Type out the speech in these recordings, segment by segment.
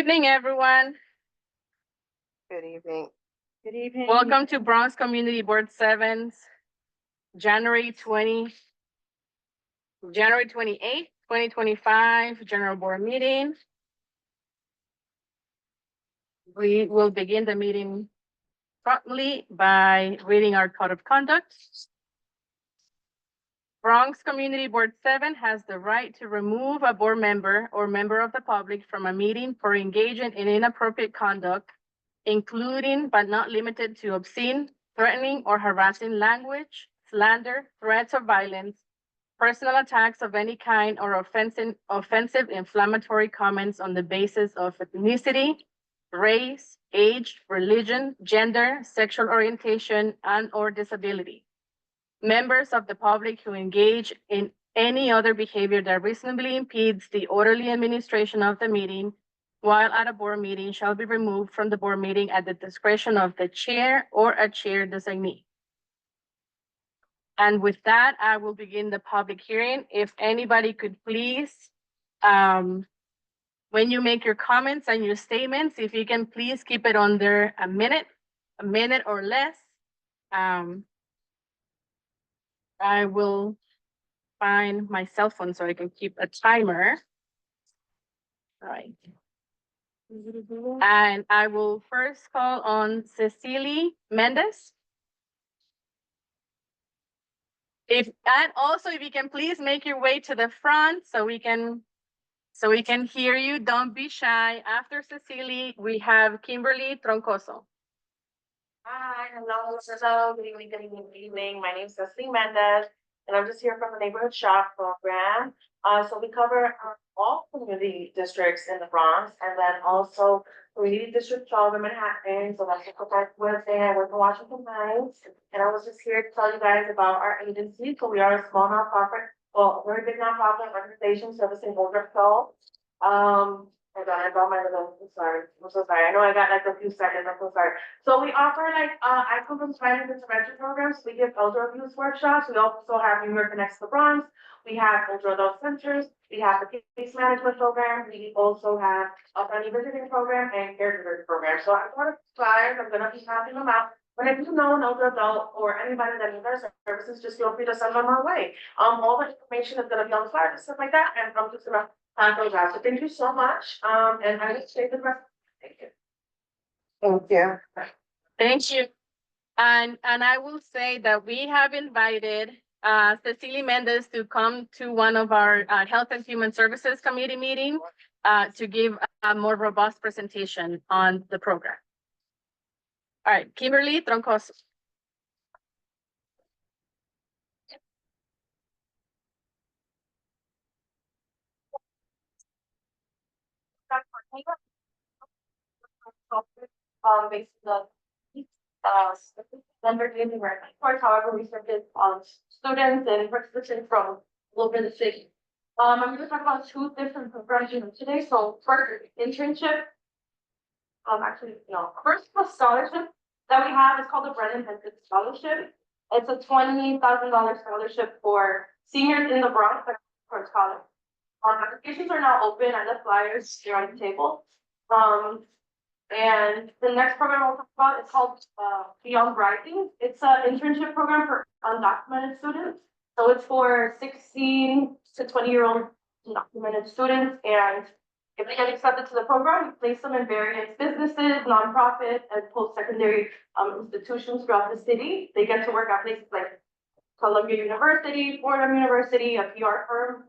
evening, everyone. Good evening. Good evening. Welcome to Bronx Community Board 7's January 28th, 2025 General Board meeting. We will begin the meeting promptly by reading our code of conduct. Bronx Community Board 7 has the right to remove a board member or member of the public from a meeting for engaging in inappropriate conduct, including but not limited to obscene, threatening, or harassing language, slander, threats of violence, personal attacks of any kind, or offensive inflammatory comments on the basis of ethnicity, race, age, religion, gender, sexual orientation, and/or disability. Members of the public who engage in any other behavior that reasonably impedes the orderly administration of the meeting while at a board meeting shall be removed from the board meeting at the discretion of the chair or a chair designee. And with that, I will begin the public hearing. If anybody could please, when you make your comments and your statements, if you can please keep it under a minute or less. I will find my cell phone so I can keep a timer. All right. And I will first call on Cecily Mendez. And also if you can please make your way to the front so we can hear you. Don't be shy. After Cecily, we have Kimberly Troncoso. Hi, hello, good evening. My name is Cecily Mendez, and I'm just here from the Neighborhood Shop program. So we cover all community districts in the Bronx, and then also Community District 12 in Manhattan. So that's what I was saying. I work in Washington Heights, and I was just here to tell you guys about our agency. So we are a small nonprofit, well, very big nonprofit organization servicing older adults. I brought my little, I'm so sorry. I know I got like a few seconds, I'm so sorry. So we offer like, active violence intervention programs. We give elder abuse workshops. We also have New York Connects the Bronx. We have older adult centers. We have the case management program. We also have a friendly visiting program and caregiver program. So I'm going to flyers. I'm going to be passing them out. But if you know an older adult or anybody that needs our services, just feel free to send them our way. All the information is going to be on the flyer and stuff like that. And I'm just going to those out. So thank you so much. And I will stay the rest. Thank you. Thank you. Thank you. And I will say that we have invited Cecily Mendez to come to one of our Health and Human Services Committee meeting to give a more robust presentation on the program. All right, Kimberly Troncoso. Based on number daily records, however, we served students and participants from all over the city. I'm going to talk about two different programs today. So first, internship. First, the scholarship that we have is called the Brennan Benson Scholarship. It's a $20,000 scholarship for seniors in the Bronx for college. Applications are now open and the flyers here on the table. And the next program I'll talk about is called Beyond Rising. It's an internship program for undocumented students. So it's for 16 to 20-year-old undocumented students. And if they get accepted to the program, we place them in various businesses, nonprofit, and post-secondary institutions throughout the city. They get to work at places like Columbia University, Fordham University, a PR firm,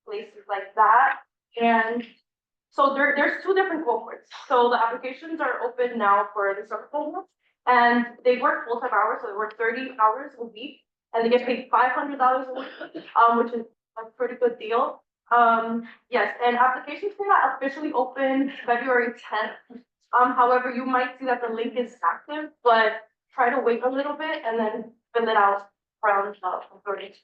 places like that. And so there's two different cohorts. So the applications are open now for the summer cohort, and they work full-time hours. So they work 30 hours a week, and they get paid $500 a week, which is a pretty good deal. Yes, and applications for that officially open February 10th. However, you might see that the link is active, but try to wait a little bit and then fill it out around 30.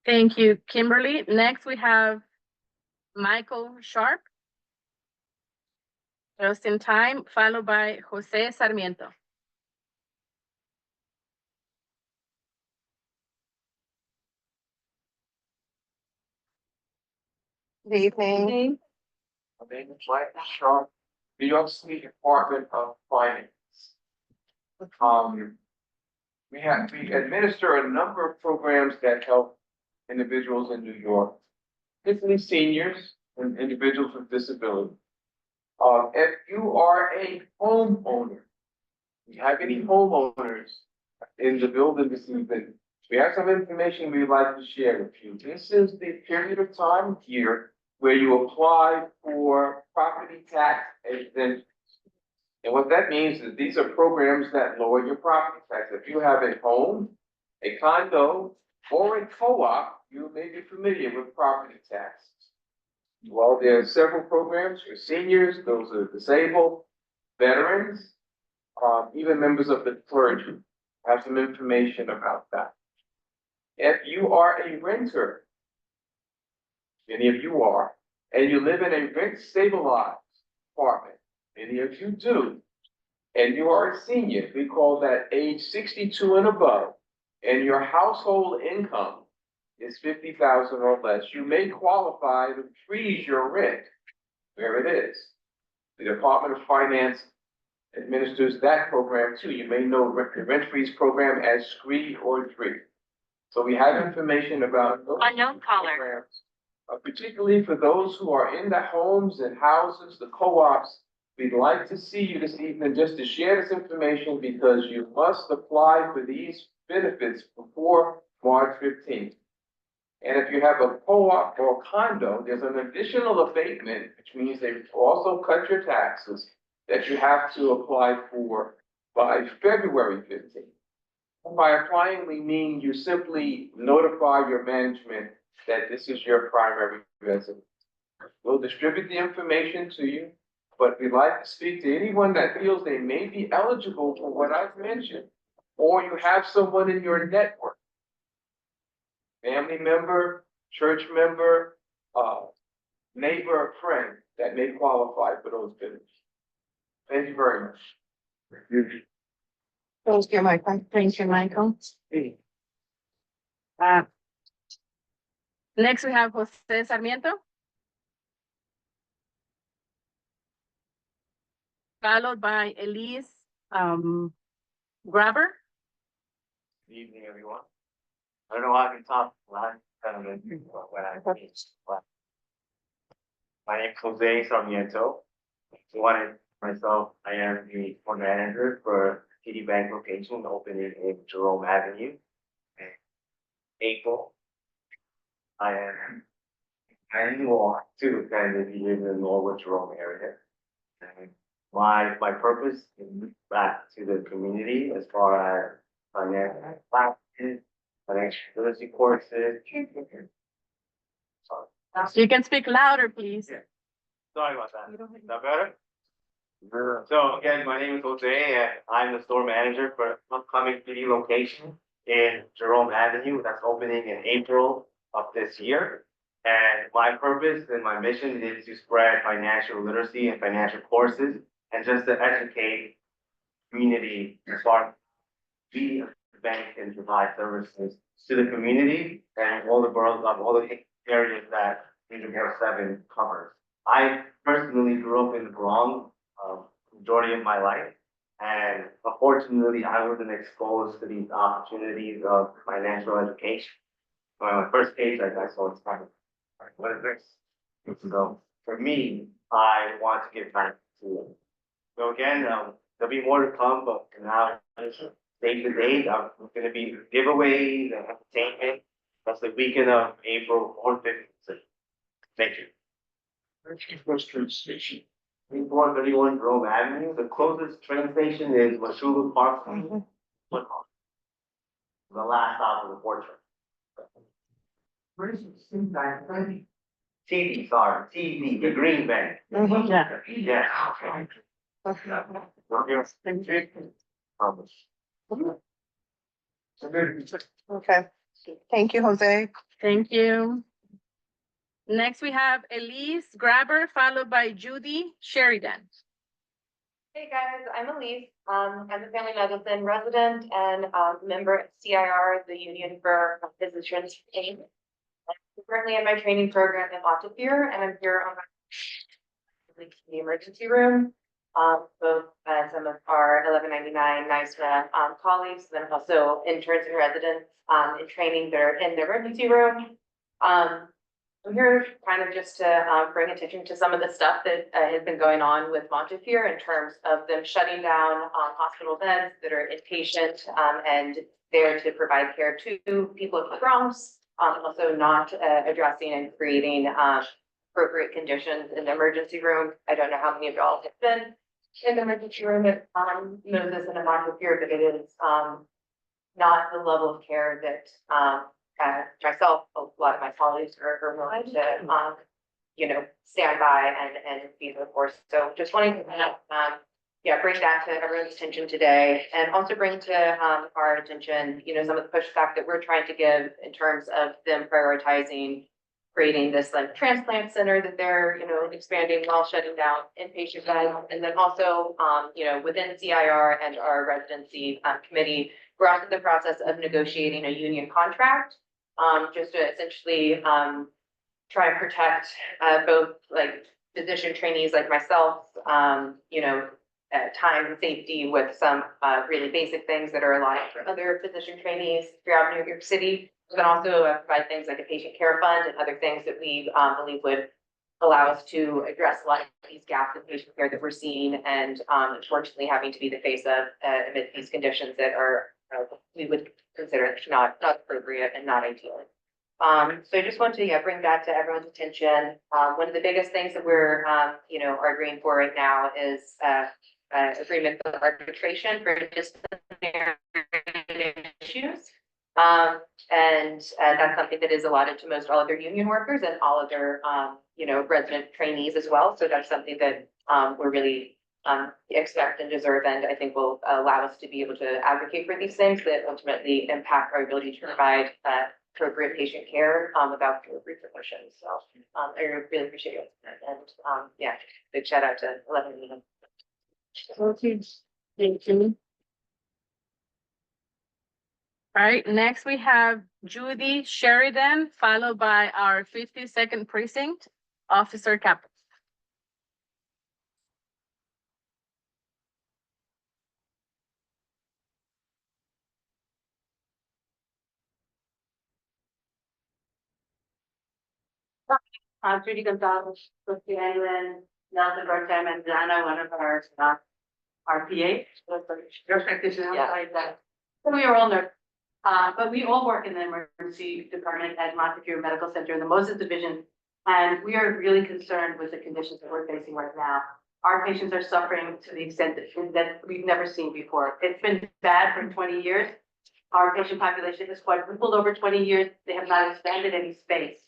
Thank you, Kimberly. Next, we have Michael Sharp, just in time, followed by Jose Sarmiento. Good evening. My name is Mike Sharp, New York City Department of Finance. We administer a number of programs that help individuals in New York, particularly seniors and individuals with disability. If you are a homeowner, you have any homeowners in the building this evening, we have some information we'd like to share with you. This is the period of time here where you apply for property tax exemption. And what that means is these are programs that lower your property tax. If you have a home, a condo, or a co-op, you may be familiar with property taxes. Well, there are several programs for seniors, those are disabled, veterans, even members of the clergy. Have some information about that. If you are a renter, many of you are, and you live in a rent stabilized apartment, many of you do, and you are a senior, we call that age 62 and above, and your household income is 50,000 or less, you may qualify to freeze your rent where it is. The Department of Finance administers that program too. You may know the rent freeze program as SCREE or DREE. So we have information about those Unknown caller. programs, particularly for those who are in the homes and houses, the co-ops. We'd like to see you this evening just to share this information because you must apply for these benefits before March 15th. And if you have a co-op or condo, there's an additional abatement, which means they also cut your taxes that you have to apply for by February 15th. By applying, we mean you simply notify your management that this is your primary residence. We'll distribute the information to you, but we'd like to speak to anyone that feels they may be eligible for what I've mentioned, or you have someone in your network, family member, church member, neighbor, or friend that may qualify for those benefits. Thank you very much. Thank you, Michael. Thank you, Michael. Hey. Next, we have Jose Sarmiento. Followed by Elise, Grabber. Good evening, everyone. I don't know why I can talk loud, kind of when I my name is Jose Sarmiento. So myself, I am the fund manager for TD Bank location opening in Jerome Avenue in April. I new to kind of be in the Norwood Jerome area. And my purpose is to move back to the community as far as financial classes, financial literacy courses. Sorry. You can speak louder, please. Yeah. Sorry about that. Is that better? So again, my name is Jose and I'm the store manager for upcoming TD location in Jerome Avenue that's opening in April of this year. And my purpose and my mission is to spread financial literacy and financial courses and just to educate community as far as we the bank can provide services to the community and all the boroughs of all the areas that Borough 7 covers. I personally grew up in the Bronx majority of my life, and unfortunately I wasn't exposed to these opportunities of financial education. On my first page, I saw it's kind of, what is this? So for me, I want to give back to it. So again, there'll be more to come, but now day to day, I'm going to be giveaways and entertainment. That's the weekend of April 4th, 5th. Thank you. First train station. 431 Grove Avenue. The closest train station is Washulu Park. The last stop of the portrait. TD, sorry, TD, the Green Bank. Yeah. Yeah. Okay. Thank you, Jose. Thank you. Next, we have Elise Grabber, followed by Judy Sheridan. Hey guys, I'm Elise. I'm a family medicine resident and member at CIR, the Union for Physicians. Super currently in my training program in Montefiore, and I'm here on the emergency room. Both some of our 1199 NYSMA colleagues, then also interns and residents in training that are in the emergency room. I'm here kind of just to bring attention to some of the stuff that has been going on with Montefiore in terms of them shutting down hospital beds that are inpatient and there to provide care to people in the Bronx. Also not addressing and creating appropriate conditions in the emergency room. I don't know how many of y'all have been in the emergency room at knows this in a Montefiore, but it is not the level of care that myself, a lot of my colleagues are willing to stand by and be there for. So just wanting to bring that to everyone's attention today, and also bring to our attention, some of the pushback that we're trying to give in terms of them prioritizing creating this like transplant center that they're, expanding while shutting down inpatient beds. And then also, within CIR and our residency committee, we're also in the process of negotiating a union contract, just to essentially try and protect both like physician trainees like myself, time and safety with some really basic things that are allotted for other physician trainees throughout New York City. But also provide things like a patient care fund and other things that we believe would allow us to address a lot of these gaps in patient care that we're seeing, and unfortunately having to be the face of amid these conditions that are we would consider not appropriate and not ideal. So I just want to bring that to everyone's attention. One of the biggest things that we're arguing for right now is agreement for arbitration for disciplinary issues. And that's something that is allotted to most all of their union workers and all of their, resident trainees as well. So that's something that we're really expect and deserve, and I think will allow us to be able to advocate for these things that ultimately impact our ability to provide appropriate patient care without repercussions. So I really appreciate it. And big shout out to 11. Thank you. All right, next we have Judy Sheridan, followed by our 52nd precinct, Officer Caput. Judy Gonzalez, Christy England, Nelson Bertram, and Dana, one of our RPA, nurse practitioners. So we are all nurse, but we all work in the emergency department at Montefiore Medical Center in the Moses Division, and we are really concerned with the conditions that we're facing right now. Our patients are suffering to the extent that we've never seen before. It's been bad for 20 years. Our patient population has quadrupled over 20 years. They have not expanded any space.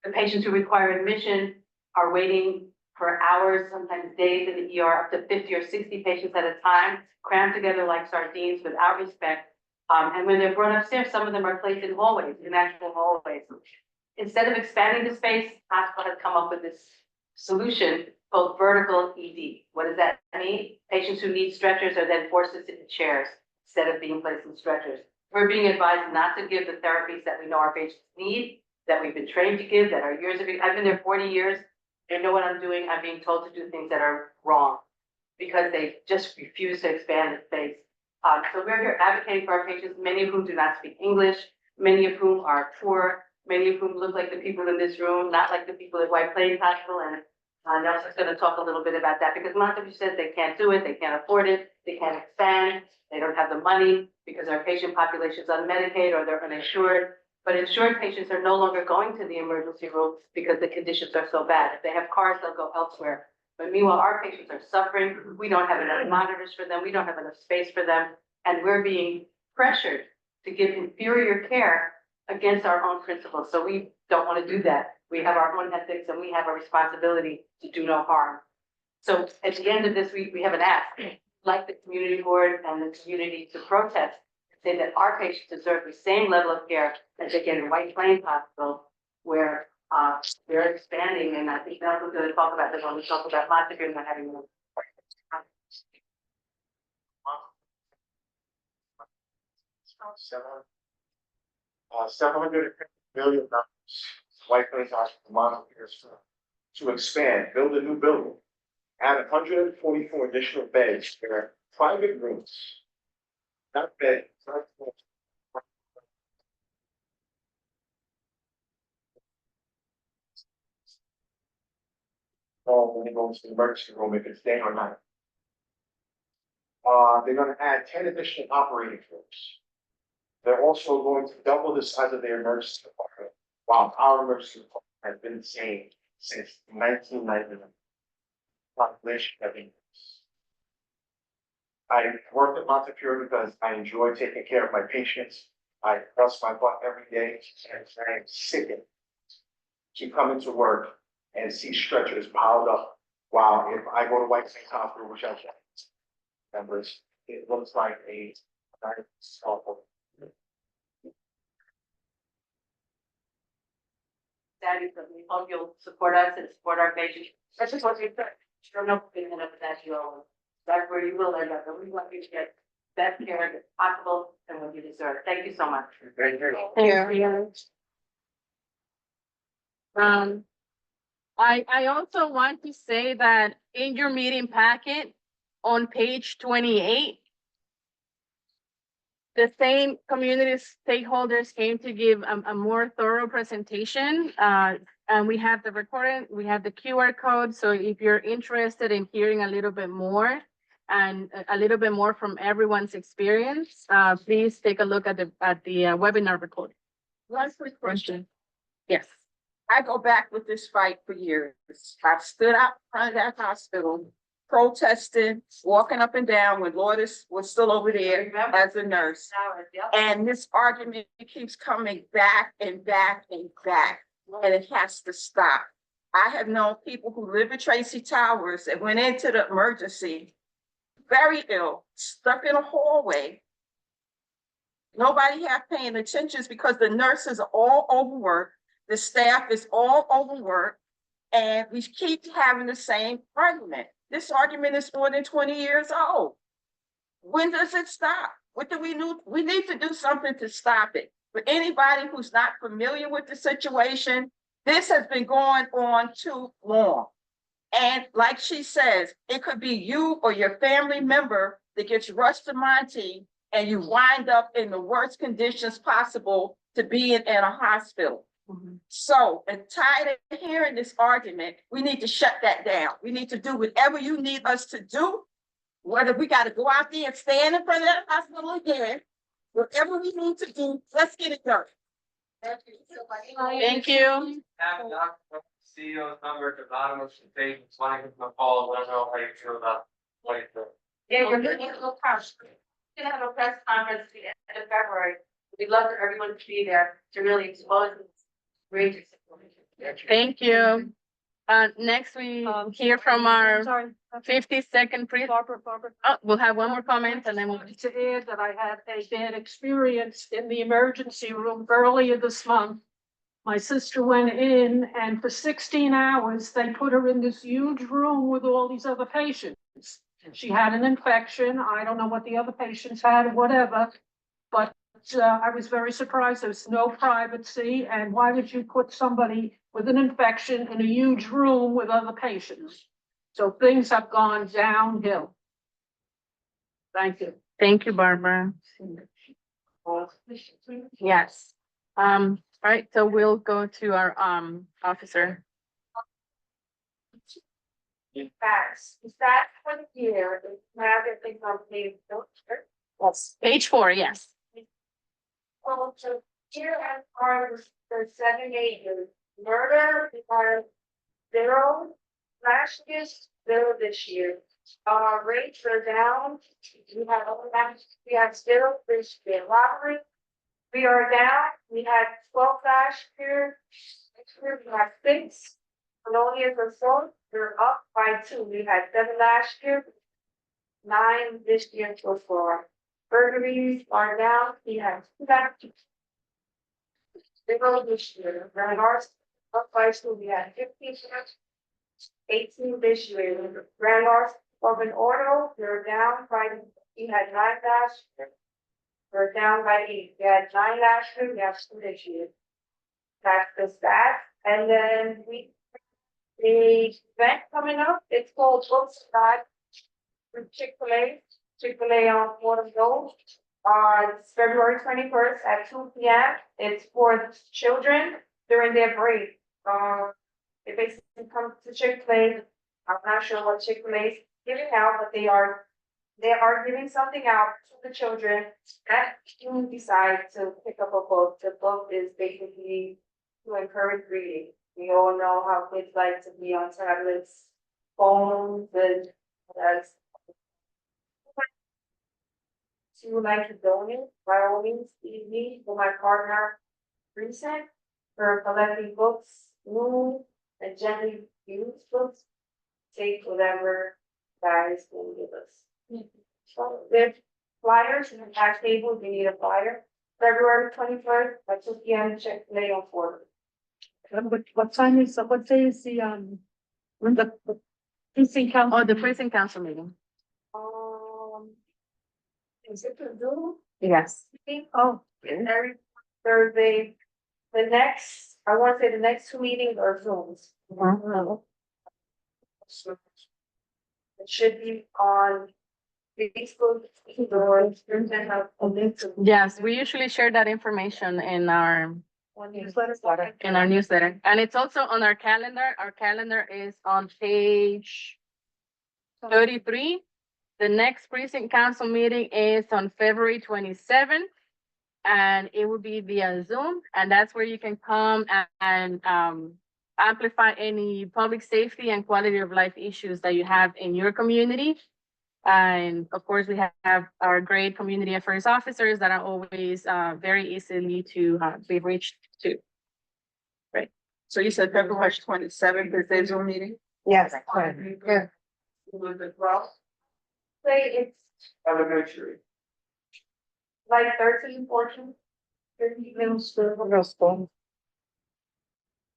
The patients who require admission are waiting for hours, sometimes days in the ER, up to 50 or 60 patients at a time, crammed together like sardines without respect. And when they're brought upstairs, some of them are placed in hallways, in actual hallways. Instead of expanding the space, hospital has come up with this solution called vertical ED. What does that mean? Patients who need stretchers are then forced to sit in chairs instead of being placed in stretchers. We're being advised not to give the therapies that we know our patients need, that we've been trained to give, that our years of, I've been there 40 years. I know what I'm doing. I'm being told to do things that are wrong because they just refuse to expand the space. So we're here advocating for our patients, many of whom do not speak English, many of whom are poor, many of whom look like the people in this room, not like the people at White Plains Hospital. And Nelson's going to talk a little bit about that because Montefiore says they can't do it, they can't afford it, they can't expand, they don't have the money because our patient population is on Medicaid or they're uninsured. But insured patients are no longer going to the emergency room because the conditions are so bad. If they have cars, they'll go elsewhere. But meanwhile, our patients are suffering. We don't have enough monitors for them. We don't have enough space for them. And we're being pressured to give inferior care against our own principles. So we don't want to do that. We have our own ethics and we have a responsibility to do no harm. So at the end of this week, we have an ask, like the community board and the community to protest, say that our patients deserve the same level of care as they get in White Plains Hospital, where they're expanding. And I think Nelson's going to talk about this when we talk about Montefiore not having more. 700 million dollars White Plains Hospital, Montpelier, to expand, build a new building, add 144 additional beds. There are private rooms, not beds, not. When they go into the emergency room, if it's day or night. They're gonna add 10 additional operating rooms. They're also going to double the size of their emergency department, while our emergency department has been the same since 1999. Population have increased. I work at Montpelier because I enjoy taking care of my patients. I bust my butt every day, and I am sickened to come into work and see stretchers piled up. While if I go to White Plains Hospital, which I can't, members, it looks like a awful. Daddy, but we hope you'll support us and support our patients. That's just what we said. Sure, no opinion of that you own. That's where you will end up, but we want you to get best care that's possible and what you deserve. Thank you so much. Thank you. Thank you. I also want to say that in your meeting packet on page 28, the same community stakeholders came to give a more thorough presentation. And we have the recording, we have the QR code. So if you're interested in hearing a little bit more and a little bit more from everyone's experience, please take a look at the webinar recording. One quick question. Yes. I go back with this fight for years. I've stood out in front of that hospital, protesting, walking up and down when Lourdes was still over there as a nurse. And this argument keeps coming back and back and back, and it has to stop. I have known people who live in Tracy Towers that went into the emergency, very ill, stuck in a hallway. Nobody have paying attention because the nurses are all overworked. The staff is all overworked, and we keep having the same argument. This argument is more than 20 years old. When does it stop? What do we do? We need to do something to stop it. For anybody who's not familiar with the situation, this has been going on too long. And like she says, it could be you or your family member that gets rushed to Monty and you wind up in the worst conditions possible to be in a hospital. So, and tired of hearing this argument, we need to shut that down. We need to do whatever you need us to do, whether we got to go out there and stand in front of that hospital again, whatever we need to do, let's get it done. Thank you. Have the CEO's number at the bottom of the page, it's like it's my call, let them know how you feel about what it's doing. Yeah, we're doing a little press. We're gonna have a press conference at the end of February. We'd love for everyone to be there to really expose this great situation. Thank you. Next we hear from our 50-second pre. Barbara. Oh, we'll have one more comment and then we'll. To add that I had a bad experience in the emergency room earlier this month. My sister went in and for 16 hours, they put her in this huge room with all these other patients. She had an infection. I don't know what the other patients had or whatever, but I was very surprised. There was no privacy. And why would you put somebody with an infection in a huge room with other patients? So things have gone downhill. Thank you. Thank you, Barbara. Yes. All right, so we'll go to our officer. Facts. Is that one year? Now that things on page. Yes. Page 4, yes. Well, so here as far as the 7 ages, murder are 0 last year, 0 this year. Rates are down. We have 0 this year. Robbery, we are down. We had 12 last year. Next year we have 6. Felonious assault, they're up by 2. We had 7 last year, 9 this year so far. Burglaries are down. We have 2 last year. 0 this year. Ours up by 2. We had 15, 18 this year. Ours of an auto, they're down by. We had 9 last year. We're down by 8. We had 9 last year. We have 2 this year. That's the stats. And then the event coming up, it's called Books God with Chick-fil-A, Chick-fil-A on Fordham Road. It's February 21st at 2 p.m. It's for the children during their break. They basically come to Chick-fil-A. I'm not sure what Chick-fil-A is giving out, but they are giving something out to the children that you decide to pick up a book. The book is basically to encourage reading. We all know how kids like to be on tablets, phones, and that's. If you would like to donate, by all means, leave me for my partner, Recent, for collecting books, new and gently used books. Take whatever guys will give us. So there's flyers in the back table, if you need a flyer. February 21st at 2 p.m. Chick-fil-A on Fordham. What time is, what day is the precinct council? Oh, the precinct council meeting. Is it the Zoom? Yes. Oh, Every Thursday. I want to say the next two meetings are Zooms. It should be on Facebook or Yes, we usually share that information in our newsletter. And it's also on our calendar. Our calendar is on page 33. The next precinct council meeting is on February 27th. And it will be via Zoom, and that's where you can come and amplify any public safety and quality of life issues that you have in your community. And of course, we have our great community affairs officers that are always very easily to be reached to. Right. So you said February 27th is their Zoom meeting? Yes. Say it's Elementary. like 13, 14, 15 middle school. Middle school.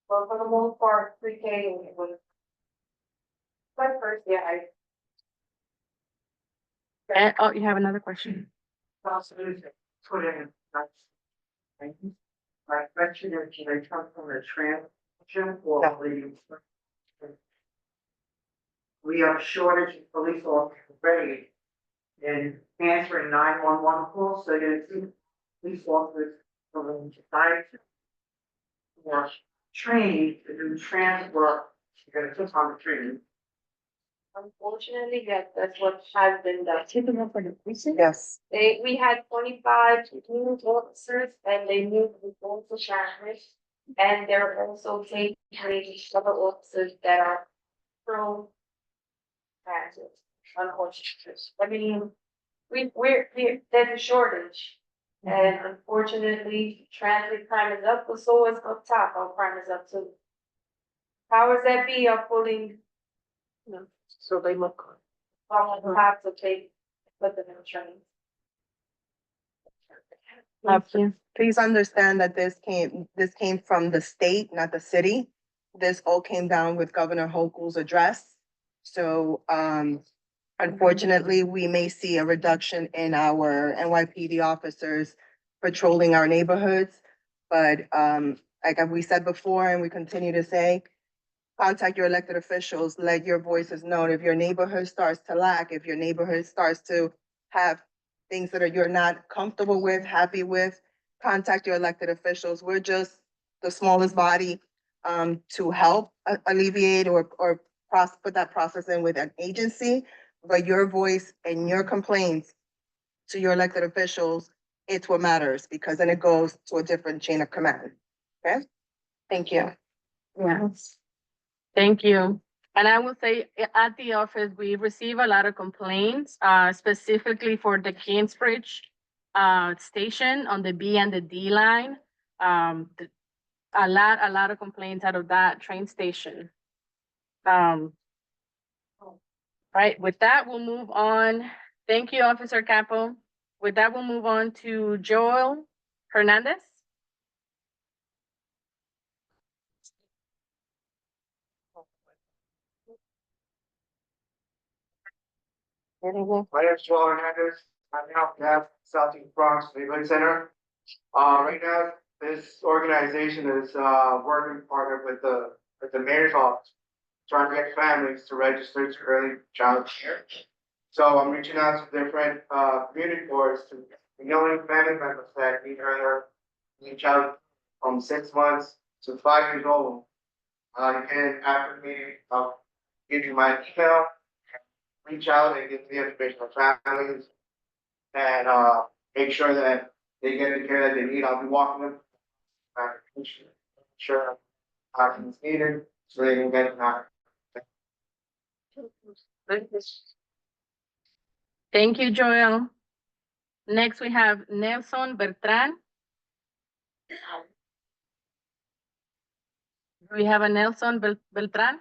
But for the most part, pre-K it was. My first year, And, oh, you have another question? Put in. My question is, can they come from the transition or the? We have a shortage of police officers ready and answering 911 calls, so there's two police officers from the society. Or trained to do trans work, you're gonna put on the training. unfortunately, yes, that's what has been done. Yes. We had 25 new officers and they moved with also sheriff. And they're also taking other officers that are pro transit, unfortunately. I mean, there's a shortage. And unfortunately, transit crime is up, but so is up top, our crime is up too. Powers that be are pulling, So they look. on the top to take, put them in training. Please understand that this came from the state, not the city. This all came down with Governor Hochul's address. So, unfortunately, we may see a reduction in our NYPD officers patrolling our neighborhoods. But, like we said before, and we continue to say, contact your elected officials, let your voices known. If your neighborhood starts to lack, if your neighborhood starts to have things that you're not comfortable with, happy with, contact your elected officials. We're just the smallest body to help alleviate or put that process in with an agency. But your voice and your complaints to your elected officials, it's what matters, because then it goes to a different chain of command. Okay? Thank you. Yes. Thank you. And I will say at the office, we receive a lot of complaints, specifically for the Kingsbridge station on the B and the D line. A lot of complaints out of that train station. Right, with that, we'll move on. Thank you, Officer Capo. With that, we'll move on to Joel Hernandez. My name is Joel Hernandez. I'm now at Southeast Bronx Neighborhood Center. Right now, this organization is, working partner with the mayor's office, trying to get families to register to early child care. So I'm reaching out to different, community boards to, knowing family members that need earlier, child from 6 months to 5 years old. You can, after the meeting, I'll give you my email, reach out and get the information on families. And, make sure that they get the care that they need. I'll be walking them. Sure, it's needed, so they can get that. Thank you, Joel. Next, we have Nelson Bertrand. Do we have a Nelson Beltran?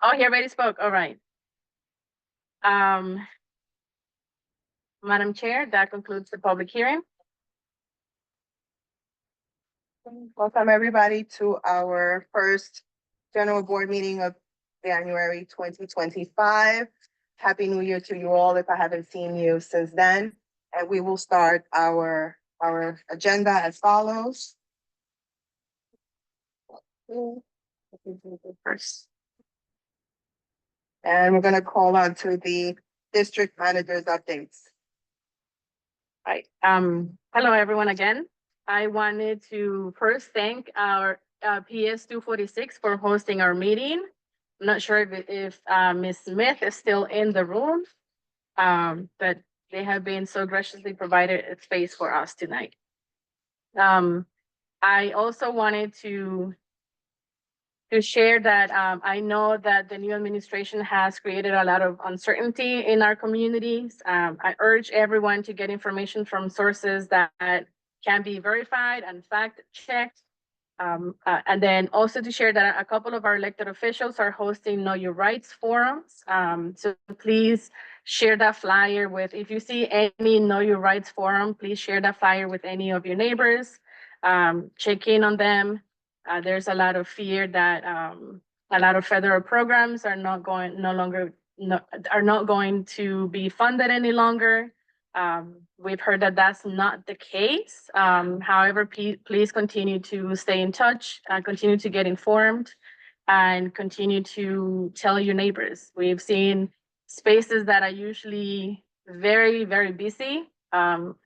Oh, he already spoke, all right. Madam Chair, that concludes the public hearing. Welcome, everybody, to our first general board meeting of January 2025. Happy New Year to you all if I haven't seen you since then. And we will start our agenda as follows. First. And we're gonna call on to the district managers updates. Right, hello, everyone again. I wanted to first thank our PS 246 for hosting our meeting. I'm not sure if Ms. Smith is still in the room, but they have been so graciously provided a space for us tonight. I also wanted to share that I know that the new administration has created a lot of uncertainty in our communities. I urge everyone to get information from sources that can be verified and fact-checked. And then also to share that a couple of our elected officials are hosting Know Your Rights forums. So please share that flyer with, if you see any Know Your Rights forum, please share that flyer with any of your neighbors. Check in on them. There's a lot of fear that a lot of federal programs are not going to be funded any longer. We've heard that that's not the case. However, please continue to stay in touch, continue to get informed, and continue to tell your neighbors. We've seen spaces that are usually very, very busy.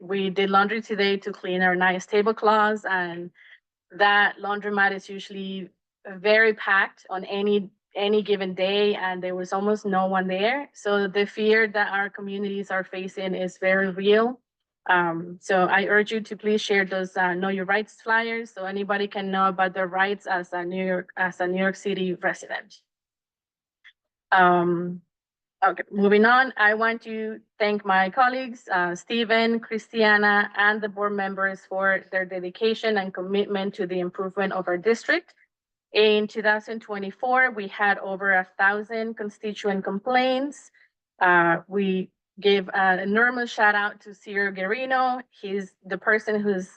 We did laundry today to clean our nice tablecloths, and that laundromat is usually very packed on any given day, and there was almost no one there. So the fear that our communities are facing is very real. So I urge you to please share those Know Your Rights flyers so anybody can know about their rights as a New York City resident. Okay, moving on, I want to thank my colleagues, Stephen, Christiana, and the board members for their dedication and commitment to the improvement of our district. In 2024, we had over 1,000 constituent complaints. We give an enormous shout out to Ciro Guerrino. He's the person who's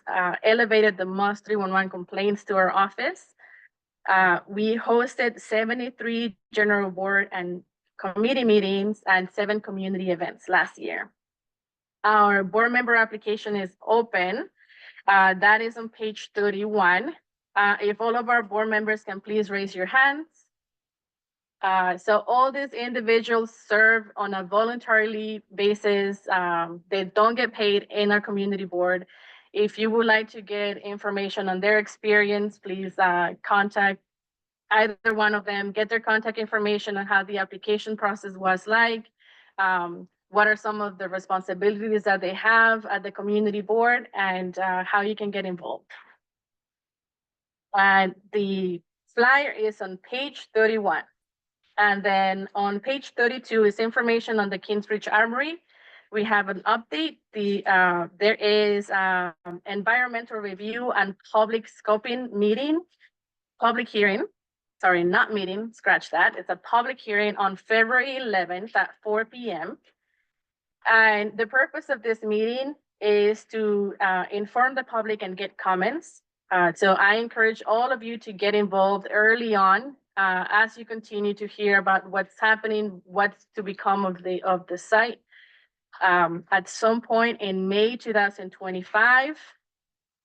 elevated the most 311 complaints to our office. We hosted 73 general board and committee meetings and 7 community events last year. Our board member application is open. That is on page 31. If all of our board members can please raise your hands. So all these individuals serve on a voluntarily basis. They don't get paid in our community board. If you would like to get information on their experience, please contact either one of them, get their contact information on how the application process was like, what are some of the responsibilities that they have at the community board, and how you can get involved. And the flyer is on page 31. And then on page 32 is information on the Kingsbridge Armory. We have an update. There is environmental review and public scoping meeting, public hearing. Sorry, not meeting, scratch that. It's a public hearing on February 11th at 4 p.m. And the purpose of this meeting is to inform the public and get comments. So I encourage all of you to get involved early on as you continue to hear about what's happening, what's to become of the site. At some point in May 2025,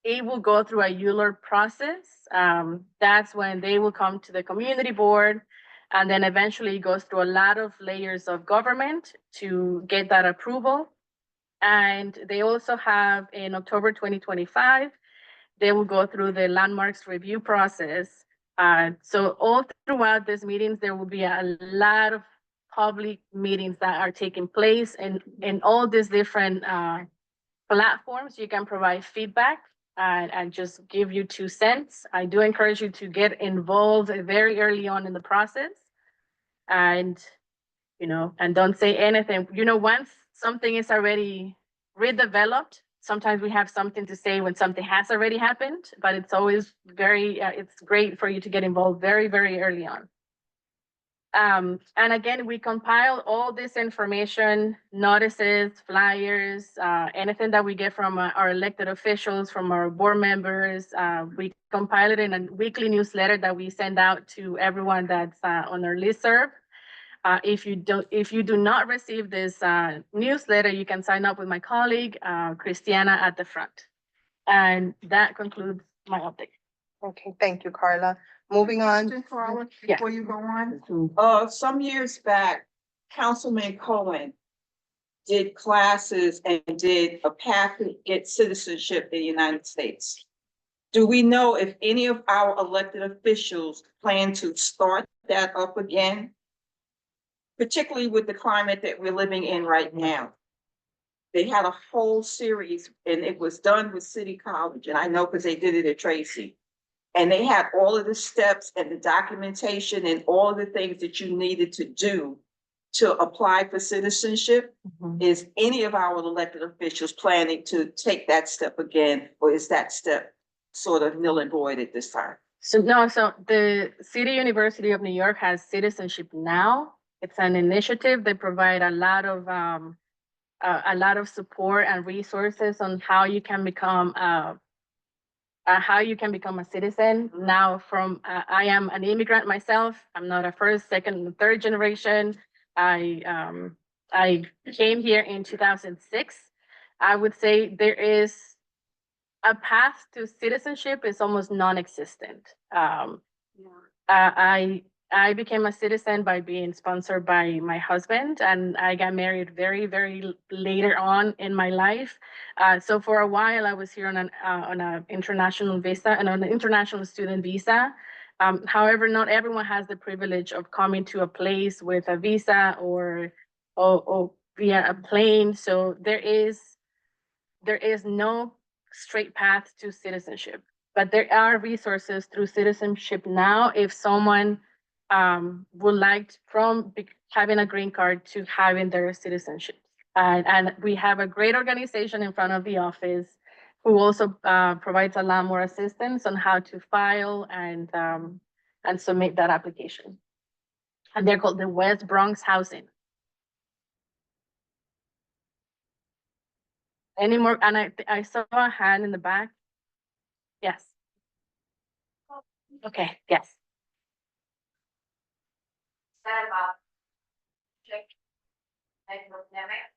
it will go through a ULURP process. That's when they will come to the community board. And then eventually it goes through a lot of layers of government to get that approval. And they also have in October 2025, they will go through the landmarks review process. So all throughout these meetings, there will be a lot of public meetings that are taking place and in all these different platforms. You can provide feedback and just give you 2 cents. I do encourage you to get involved very early on in the process. And, and don't say anything. Once something is already redeveloped, sometimes we have something to say when something has already happened, but it's always it's great for you to get involved very, very early on. And again, we compile all this information, notices, flyers, anything that we get from our elected officials, from our board members. We compile it in a weekly newsletter that we send out to everyone that's on our listserv. If you do not receive this newsletter, you can sign up with my colleague, Christiana at the front. And that concludes my update. Okay, thank you, Carla. Moving on. Carla, Yeah. before you go on, some years back, Councilman Cohen did classes and did a path to get citizenship in the United States. Do we know if any of our elected officials plan to start that up again? Particularly with the climate that we're living in right now. They had a whole series and it was done with City College, and I know because they did it at Tracy. And they had all of the steps and the documentation and all of the things that you needed to do to apply for citizenship. Mm-hmm. Is any of our elected officials planning to take that step again, or is that step sort of null and void at this time? So the City University of New York has Citizenship Now. It's an initiative. They provide a lot of support and resources on how you can become a citizen. Now, I am an immigrant myself. I'm not a first, second, and third generation. I came here in 2006. I would say there is a path to citizenship is almost non-existent. I became a citizen by being sponsored by my husband, and I got married very, very later on in my life. So for a while, I was here on an international visa and on an international student visa. However, not everyone has the privilege of coming to a place with a visa or via a plane. So there is no straight path to citizenship, but there are resources through Citizenship Now if someone would like from having a green card to having their citizenship. And we have a great organization in front of the office who also provides a lot more assistance on how to file and submit that application. And they're called the West Bronx Housing. Any more? And I saw a hand in the back. Yes. Okay, yes. Stand up. Check. And look at it.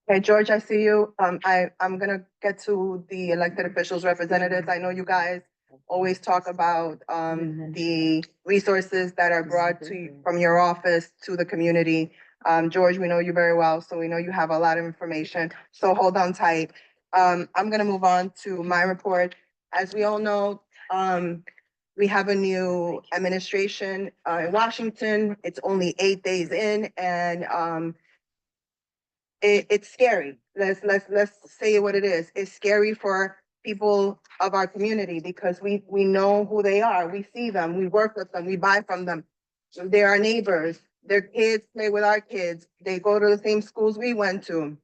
Okay, George, I see you. I'm gonna get to the elected officials representatives. I know you guys always talk about, the resources that are brought to you from your office to the community. George, we know you very well, so we know you have a lot of information, so hold on tight. I'm gonna move on to my report. As we all know, we have a new administration, in Washington. It's only 8 days in and, it's scary. Let's say what it is. It's scary for people of our community because we know who they are. We see them, we work with them, we buy from them. They're our neighbors. Their kids play with our kids. They go to the same schools we went to.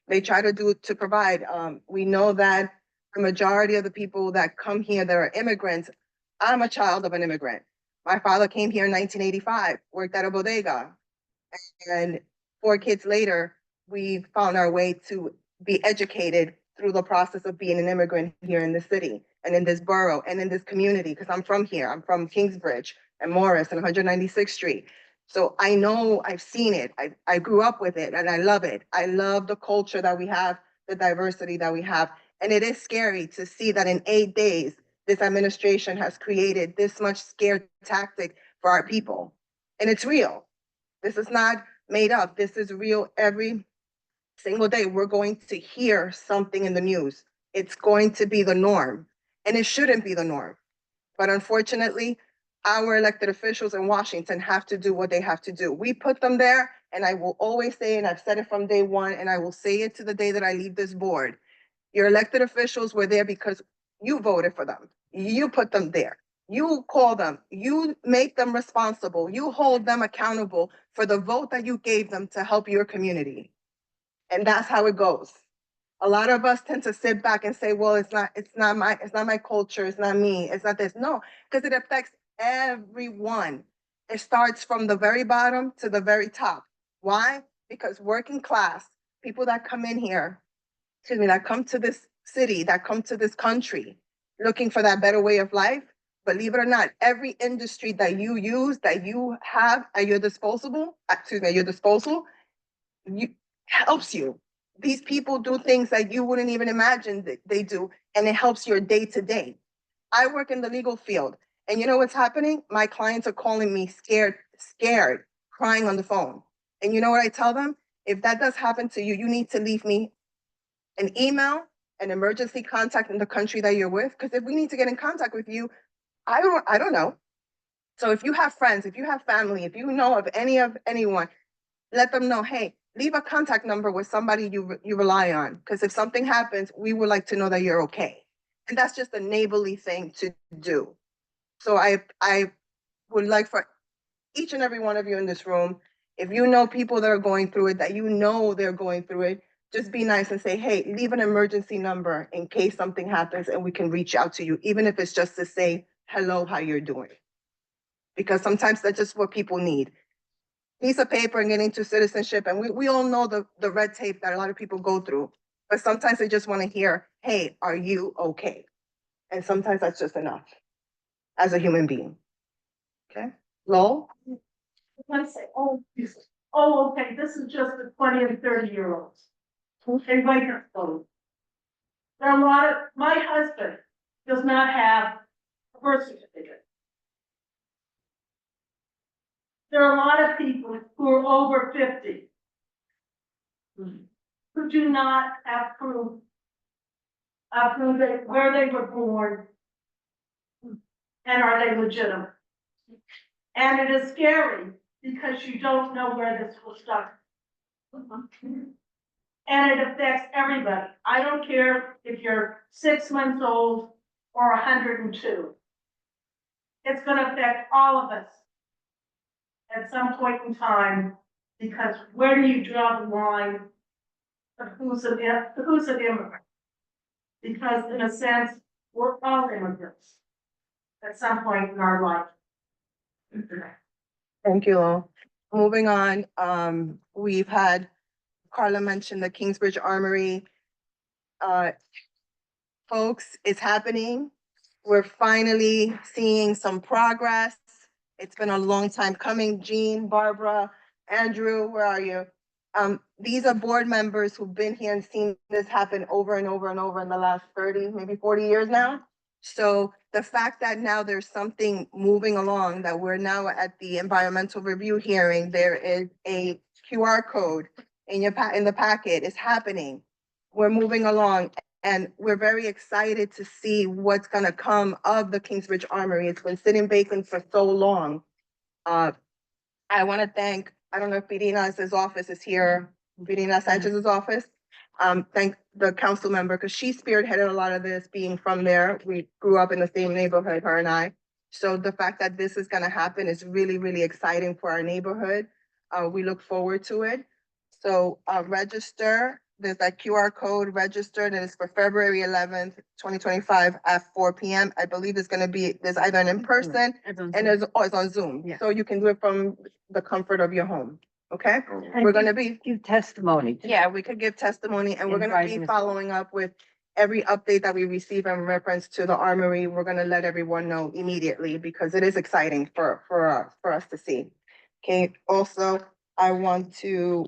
They try to provide. We know that the majority of the people that come here that are immigrants, I'm a child of an immigrant. My father came here in 1985, worked at a bodega. And 4 kids later, we found our way to be educated through the process of being an immigrant here in the city and in this borough and in this community, because I'm from here. I'm from Kingsbridge and Morris and 196th Street. So I know, I've seen it. I grew up with it and I love it. I love the culture that we have, the diversity that we have. And it is scary to see that in 8 days, this administration has created this much scare tactic for our people. And it's real. This is not made up. This is real. Every single day, we're going to hear something in the news. It's going to be the norm, and it shouldn't be the norm. But unfortunately, our elected officials in Washington have to do what they have to do. We put them there, and I will always say, and I've said it from day one, and I will say it to the day that I leave this board. Your elected officials were there because you voted for them. You put them there. You call them, you make them responsible, you hold them accountable for the vote that you gave them to help your community. And that's how it goes. A lot of us tend to sit back and say, well, it's not my culture, it's not me, it's not this. No, because it affects everyone. It starts from the very bottom to the very top. Why? Because working class, people that come in here, that come to this city, that come to this country, looking for that better way of life, believe it or not, every industry that you use, that you have at your disposal, helps you. These people do things that you wouldn't even imagine that they do, and it helps your day to day. I work in the legal field, and you know what's happening? My clients are calling me scared, crying on the phone. And you know what I tell them? If that does happen to you, you need to leave me an email, an emergency contact in the country that you're with. Because if we need to get in contact with you, I don't know. So if you have friends, if you have family, if you know of anyone, let them know, hey, leave a contact number with somebody you rely on. Because if something happens, we would like to know that you're okay. And that's just a neighborly thing to do. So I would like for each and every one of you in this room, if you know people that are going through it, that you know they're going through it, just be nice and say, hey, leave an emergency number in case something happens and we can reach out to you, even if it's just to say, hello, how you're doing. Because sometimes that's just what people need. Piece of paper and getting to citizenship. And we all know the red tape that a lot of people go through. But sometimes they just want to hear, hey, are you okay? And sometimes that's just enough as a human being. Okay? Lowell? I say, okay, this is just the 20 and 30-year-olds. Okay, wait a minute. There are a lot of, my husband does not have a birth certificate. There are a lot of people who are over 50 who do not have proof of where they were born and are they legitimate. And it is scary because you don't know where this will start. And it affects everybody. I don't care if you're 6 months old or 102. It's going to affect all of us at some point in time, because where do you draw the line of who's an immigrant? Because in a sense, we're all immigrants at some point in our life. Thank you, Lowell. Moving on, we've had Carla mentioned the Kingsbridge Armory. Folks, it's happening. We're finally seeing some progress. It's been a long time coming. Jean, Barbara, Andrew, where are you? These are board members who've been here and seen this happen over and over and over in the last 30, maybe 40 years now. So the fact that now there's something moving along, that we're now at the environmental review hearing, there is a QR code in the packet, is happening. We're moving along. And we're very excited to see what's going to come of the Kingsbridge Armory. It's been sitting vacant for so long. I want to thank, I don't know if Pirina's office is here, Pirina Sanchez's office. Thank the council member, because she spearheaded a lot of this, being from there. We grew up in the same neighborhood, her and I. So the fact that this is gonna happen is really, really exciting for our neighborhood. We look forward to it. So, register, there's that QR code registered, and it's for February 11th, 2025 at 4 PM. I believe it's gonna be, there's either an in-person and there's, oh, it's on Zoom. Yeah. So you can do it from the comfort of your home, okay? We're gonna be, Give testimony. yeah, we could give testimony, and we're In gonna be writing. following up with every update that we receive in reference to the armory. We're gonna let everyone know immediately, because it is exciting for us to see. Okay, also, I want to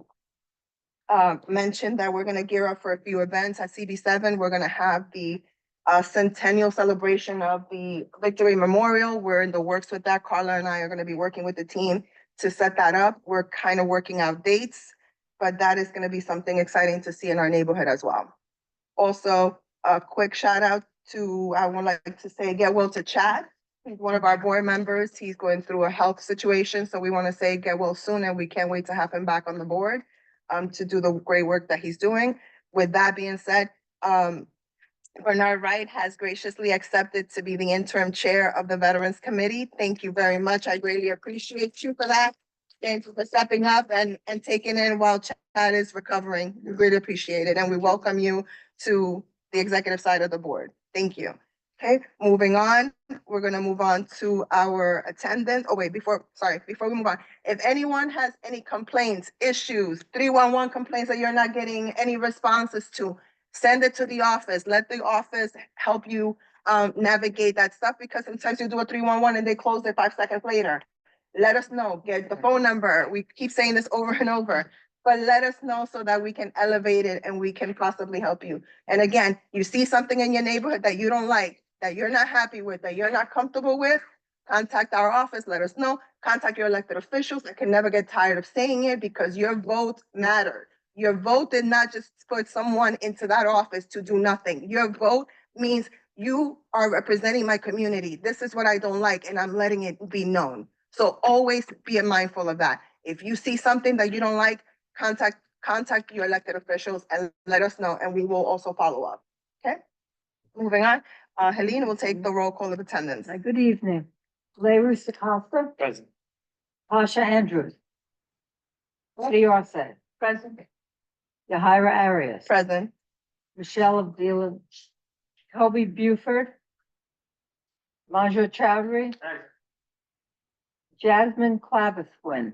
mention that we're gonna gear up for a few events at CB7. We're gonna have the centennial celebration of the Victory Memorial. We're in the works with that. Carla and I are gonna be working with the team to set that up. We're kind of working out dates, but that is gonna be something exciting to see in our neighborhood as well. Also, a quick shout out to, I would like to say, get well to Chad. He's one of our board members. He's going through a health situation, so we want to say get well soon, and we can't wait to have him back on the board to do the great work that he's doing. With that being said, Bernard Wright has graciously accepted to be the interim chair of the Veterans Committee. Thank you very much. I greatly appreciate you for that. Thank you for stepping up and taking in while Chad is recovering. We greatly appreciate it, and we welcome you to the executive side of the board. Thank you. Okay, moving on, we're gonna move on to our attendance. Oh, wait, before we move on, if anyone has any complaints, issues, 311 complaints that you're not getting any responses to, send it to the office. Let the office help you navigate that stuff, because sometimes you do a 311 and they close it 5 seconds later. Let us know, get the phone number. We keep saying this over and over, but let us know so that we can elevate it and we can possibly help you. And again, you see something in your neighborhood that you don't like, that you're not happy with, that you're not comfortable with, contact our office, let us know. Contact your elected officials. I can never get tired of saying it, because your vote mattered. Your vote did not just put someone into that office to do nothing. Your vote means you are representing my community. This is what I don't like, and I'm letting it be known. So always be mindful of that. If you see something that you don't like, contact your elected officials and let us know, and we will also follow up. Okay? Moving on, Helene will take the roll call of attendance. Good evening. Larry Acosta. Present. Tasha Andrews. Eddie Arce. Present. Yahira Arias. Present. Michelle Avila. Kobe Buford. Manjo Chowdhury. Jasmine Clavithwin.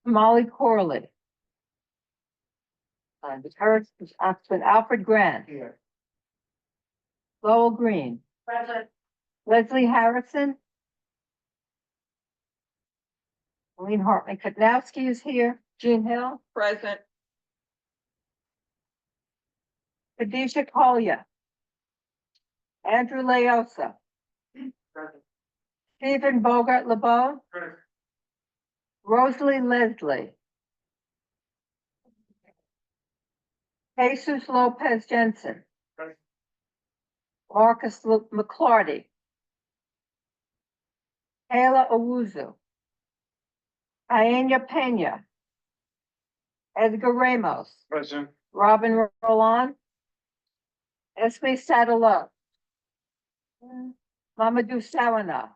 Molly Corley. The current is absent. Alfred Grant. Here. Lowell Green. Present. Leslie Harrison. Colleen Hartman Kudnowski is here. Jean Hill. Present. Khadijah Collier. Andrew Leosa. Present. Stephen Bogart LeBeau. Present. Rosalie Leslie. Jesus Lopez Jensen. Present. Marcus McClarty. Kayla Owuzu. Ianya Pena. Edgar Ramos. Present. Robin Roland. Esme Sadala. Mamadou Sawana.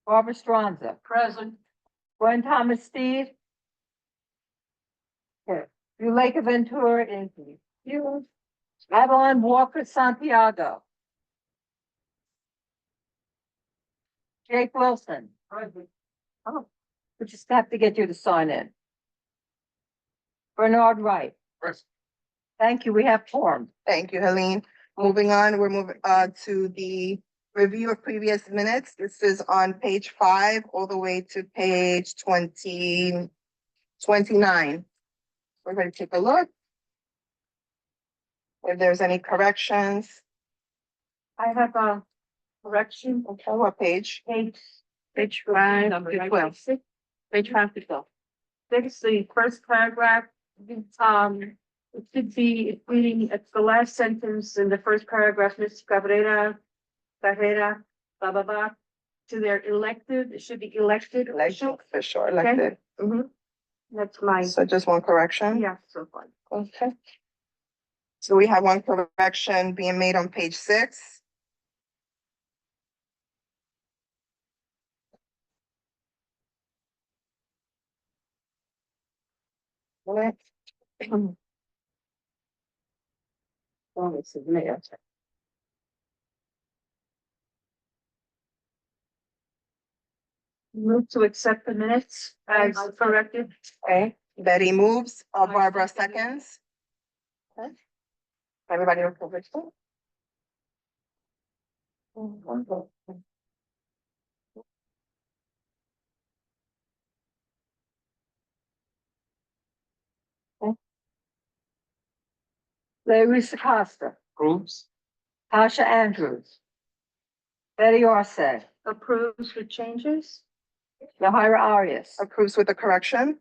Barbara Stronza. Present. Gwen Thomas Steve. Okay. Zuleika Ventura is here. Adeline Walker Santiago. Jake Wilson. Present. Oh, we just have to get you to sign in. Bernard Wright. Present. Thank you. We have formed. Thank you, Helene. Moving on, we're moving to the review of previous minutes. This is on page 5 all the way to page 29. We're going to take a look. If there's any corrections. I have a correction, Okay, what page? page 5 to 12. Page 5 to 12. This is the first paragraph. It should be reading, it's the last sentence in the first paragraph, Ms. Carrera, blah, blah, blah. To their elected, it should be elected official. For sure, elected. That's my, So just one correction? yeah, so far. Okay. So we have one correction being made on page 6. What? Oh, it's a mayor. Move to accept the minutes as corrected. Okay, Betty moves, Barbara seconds. Okay. Everybody okay with that? Larry Acosta, Groups? Tasha Andrews. Betty Arce. Approves with changes. Yahira Arias. Approves with the correction.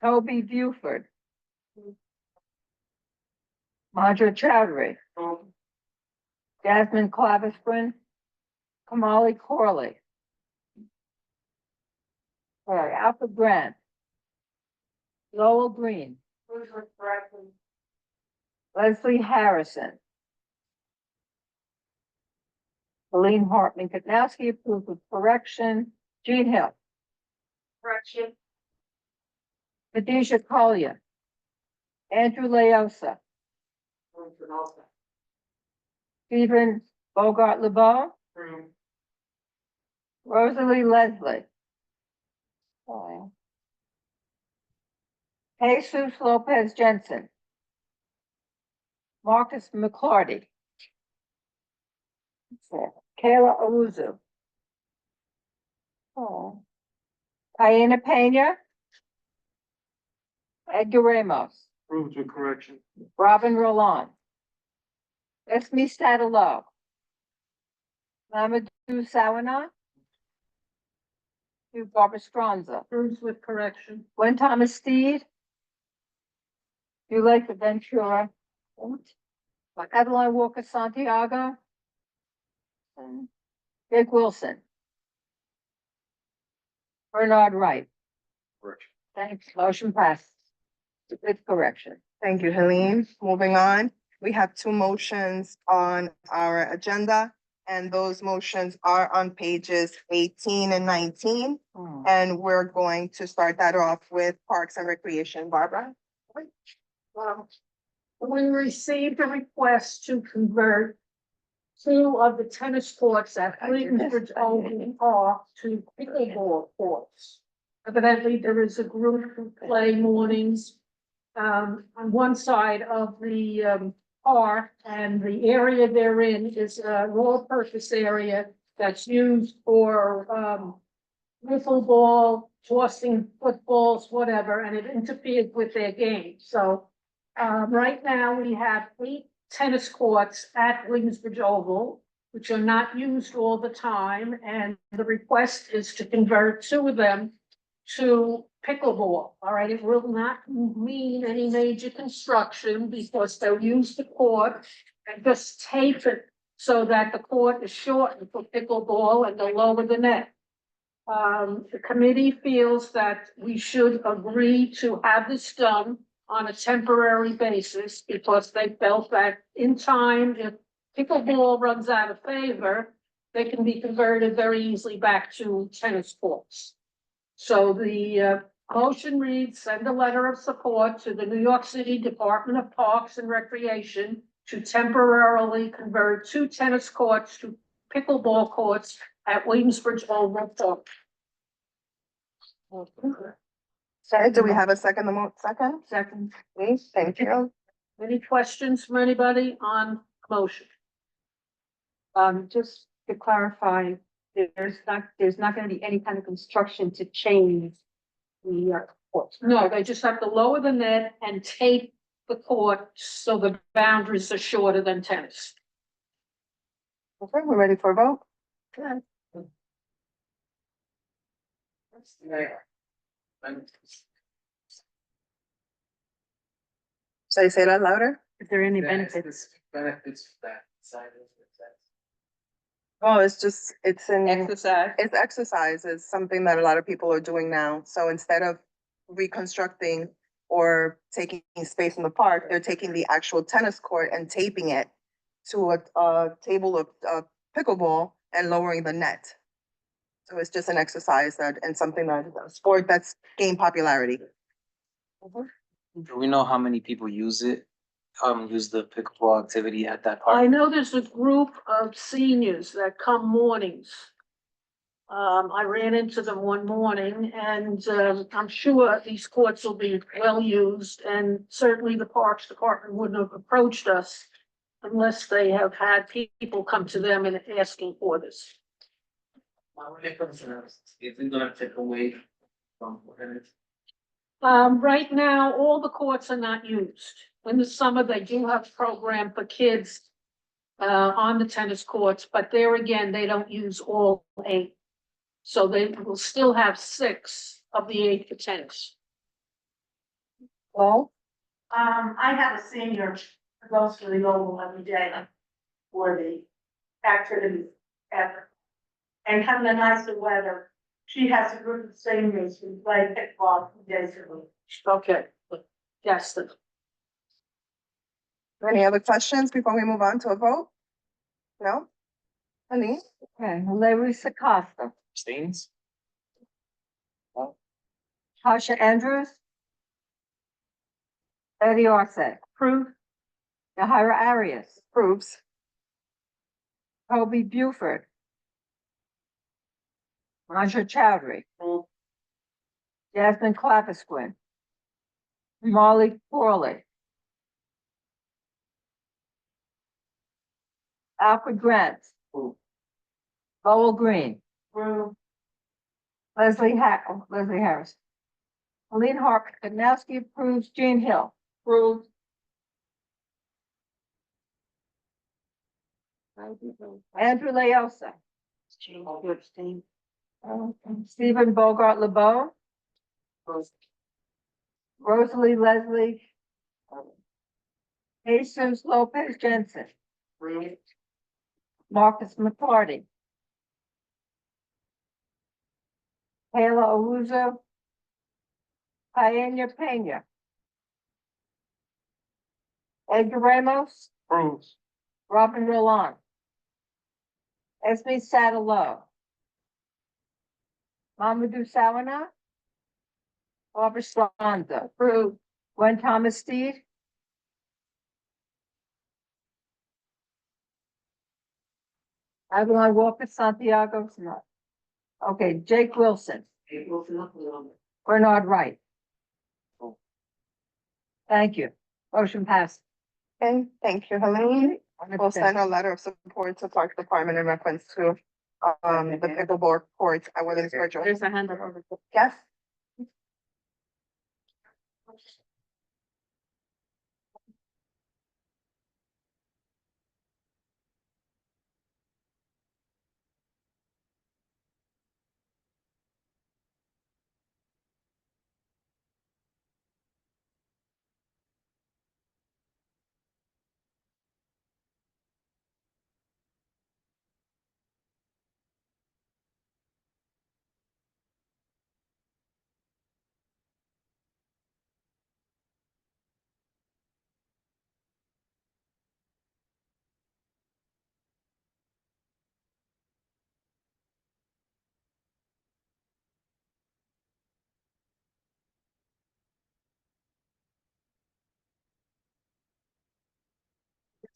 Toby Buford. Madra Chowdhury. Jasmine Clavesprin. Kamali Corley. Sorry, Alfred Grant. Lowell Green. Leslie Harrison. Helene Hartman Katnowski approved with correction. Jean Hill. Correction. Khadijah Collier. Andrew Leosa. Stephen Bogart LeBeau. Rosalie Leslie. Oh. Jesus Lopez Jensen. Marcus McCarty. Kayla Owuzu. Oh. Diana Pena. Edgar Ramos. Approved with correction. Robin Roland. Esme Stadilo. Mamadou Sawana. To Barbara Stronza. Approves with correction. Gwen Thomas Steed. Zuleika Ventura. Adeline Walker Santiago. And Dick Wilson. Bernard Wright. Correction. Thanks. Motion passed. With correction. Thank you, Helene. Moving on, we have two motions on our agenda, and those motions are on pages 18 and 19. And we're going to start that off with Parks and Recreation. Barbara? We received a request to convert two of the tennis courts at Williamsbridge Open Park to pickleball courts. Evidently, there is a group who play mornings on one side of the park, and the area they're in is a all-purpose area that's used for wiffle ball, tossing footballs, whatever, and it interferes with their game. So right now, we have 8 tennis courts at Williamsbridge Oval, which are not used all the time, and the request is to convert 2 of them to pickleball. All right, it will not mean any major construction because they'll use the court and just tape it so that the court is shortened for pickleball and they'll lower the net. The committee feels that we should agree to have this done on a temporary basis because they felt that in time, if pickleball runs out of favor, they can be converted very easily back to tennis courts. So the motion reads, send a letter of support to the New York City Department of Parks and Recreation to temporarily convert 2 tennis courts to pickleball courts at Williamsbridge Oval Park. Sorry, do we have a second? Second? Second. Please, thank you. Any questions from anybody on motion? Just to clarify, there's not gonna be any kind of construction to change the court. No, they just have to lower the net and tape the court so the boundaries are shorter than tennis. Okay, we're ready for a vote. Should I say that louder? Is there any benefits? Benefits that side of the Oh, it's just, it's in. Exercise. It's exercise. It's something that a lot of people are doing now. So instead of reconstructing or taking space in the park, they're taking the actual tennis court and taping it to a table of pickleball and lowering the net. So it's just an exercise that, and something that, a sport that's gained popularity. Do we know how many people use it? Use the pickleball activity at that I park? know there's a group of seniors that come mornings. I ran into them one morning and, I'm sure these courts will be well used and certainly the Parks Department wouldn't have approached us unless they have had people come to them and asking for this. Is it gonna take away from? Right now, all the courts are not used. In the summer, they do have a program for kids on the tennis courts, but there again, they don't use all 8. So they will still have 6 of the 8 for tennis. Well, I have a senior who goes to the Oval every day for the activities ever. And come the nicer weather, she has a group of seniors who play kickball 2 days a week. Okay, yes, any other questions before we move on to a vote? No? Any? Okay, Larissa Costa, Abstains? Tasha Andrews. Eddie Arce, approve. Yahira Arias, Approves. Toby Buford. Raja Chowdhury. Jasmine Clappersquin. Molly Corley. Alfred Grant. Lowell Green. Leslie Harris. Helene Harper Kanowski approves. Jean Hill. Approved. Andrew Leosa. Stephen Bogart LeBeau. Rosalie Leslie. Jesus Lopez Jensen. Marcus McCarty. Kayla Owuzo. Payena Pena. Edgar Ramos. Approves. Robin Roland. Esme Sadalo. Mamadou Sawana. Barbara Swanza. Approved. Gwen Thomas Steed. Avalon Walker Santiago. No. Okay, Jake Wilson. Bernard Wright. Thank you. Motion passed. Okay, thank you, Helene. We'll send a letter of support to Park Department in reference to, the pickleball courts at Williamsburg. There's a hand up over Yes?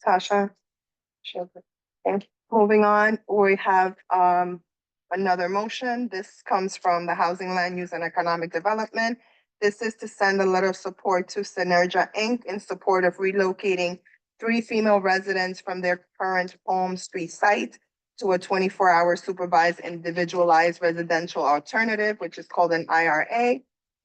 Tasha. Sure. Thank you. Moving on, we have another motion. This comes from the Housing, Land Use and Economic Development. This is to send a letter of support to Synergia Inc. in support of relocating 3 female residents from their current Home Street site to a 24-hour supervised individualized residential alternative, which is called an IRA,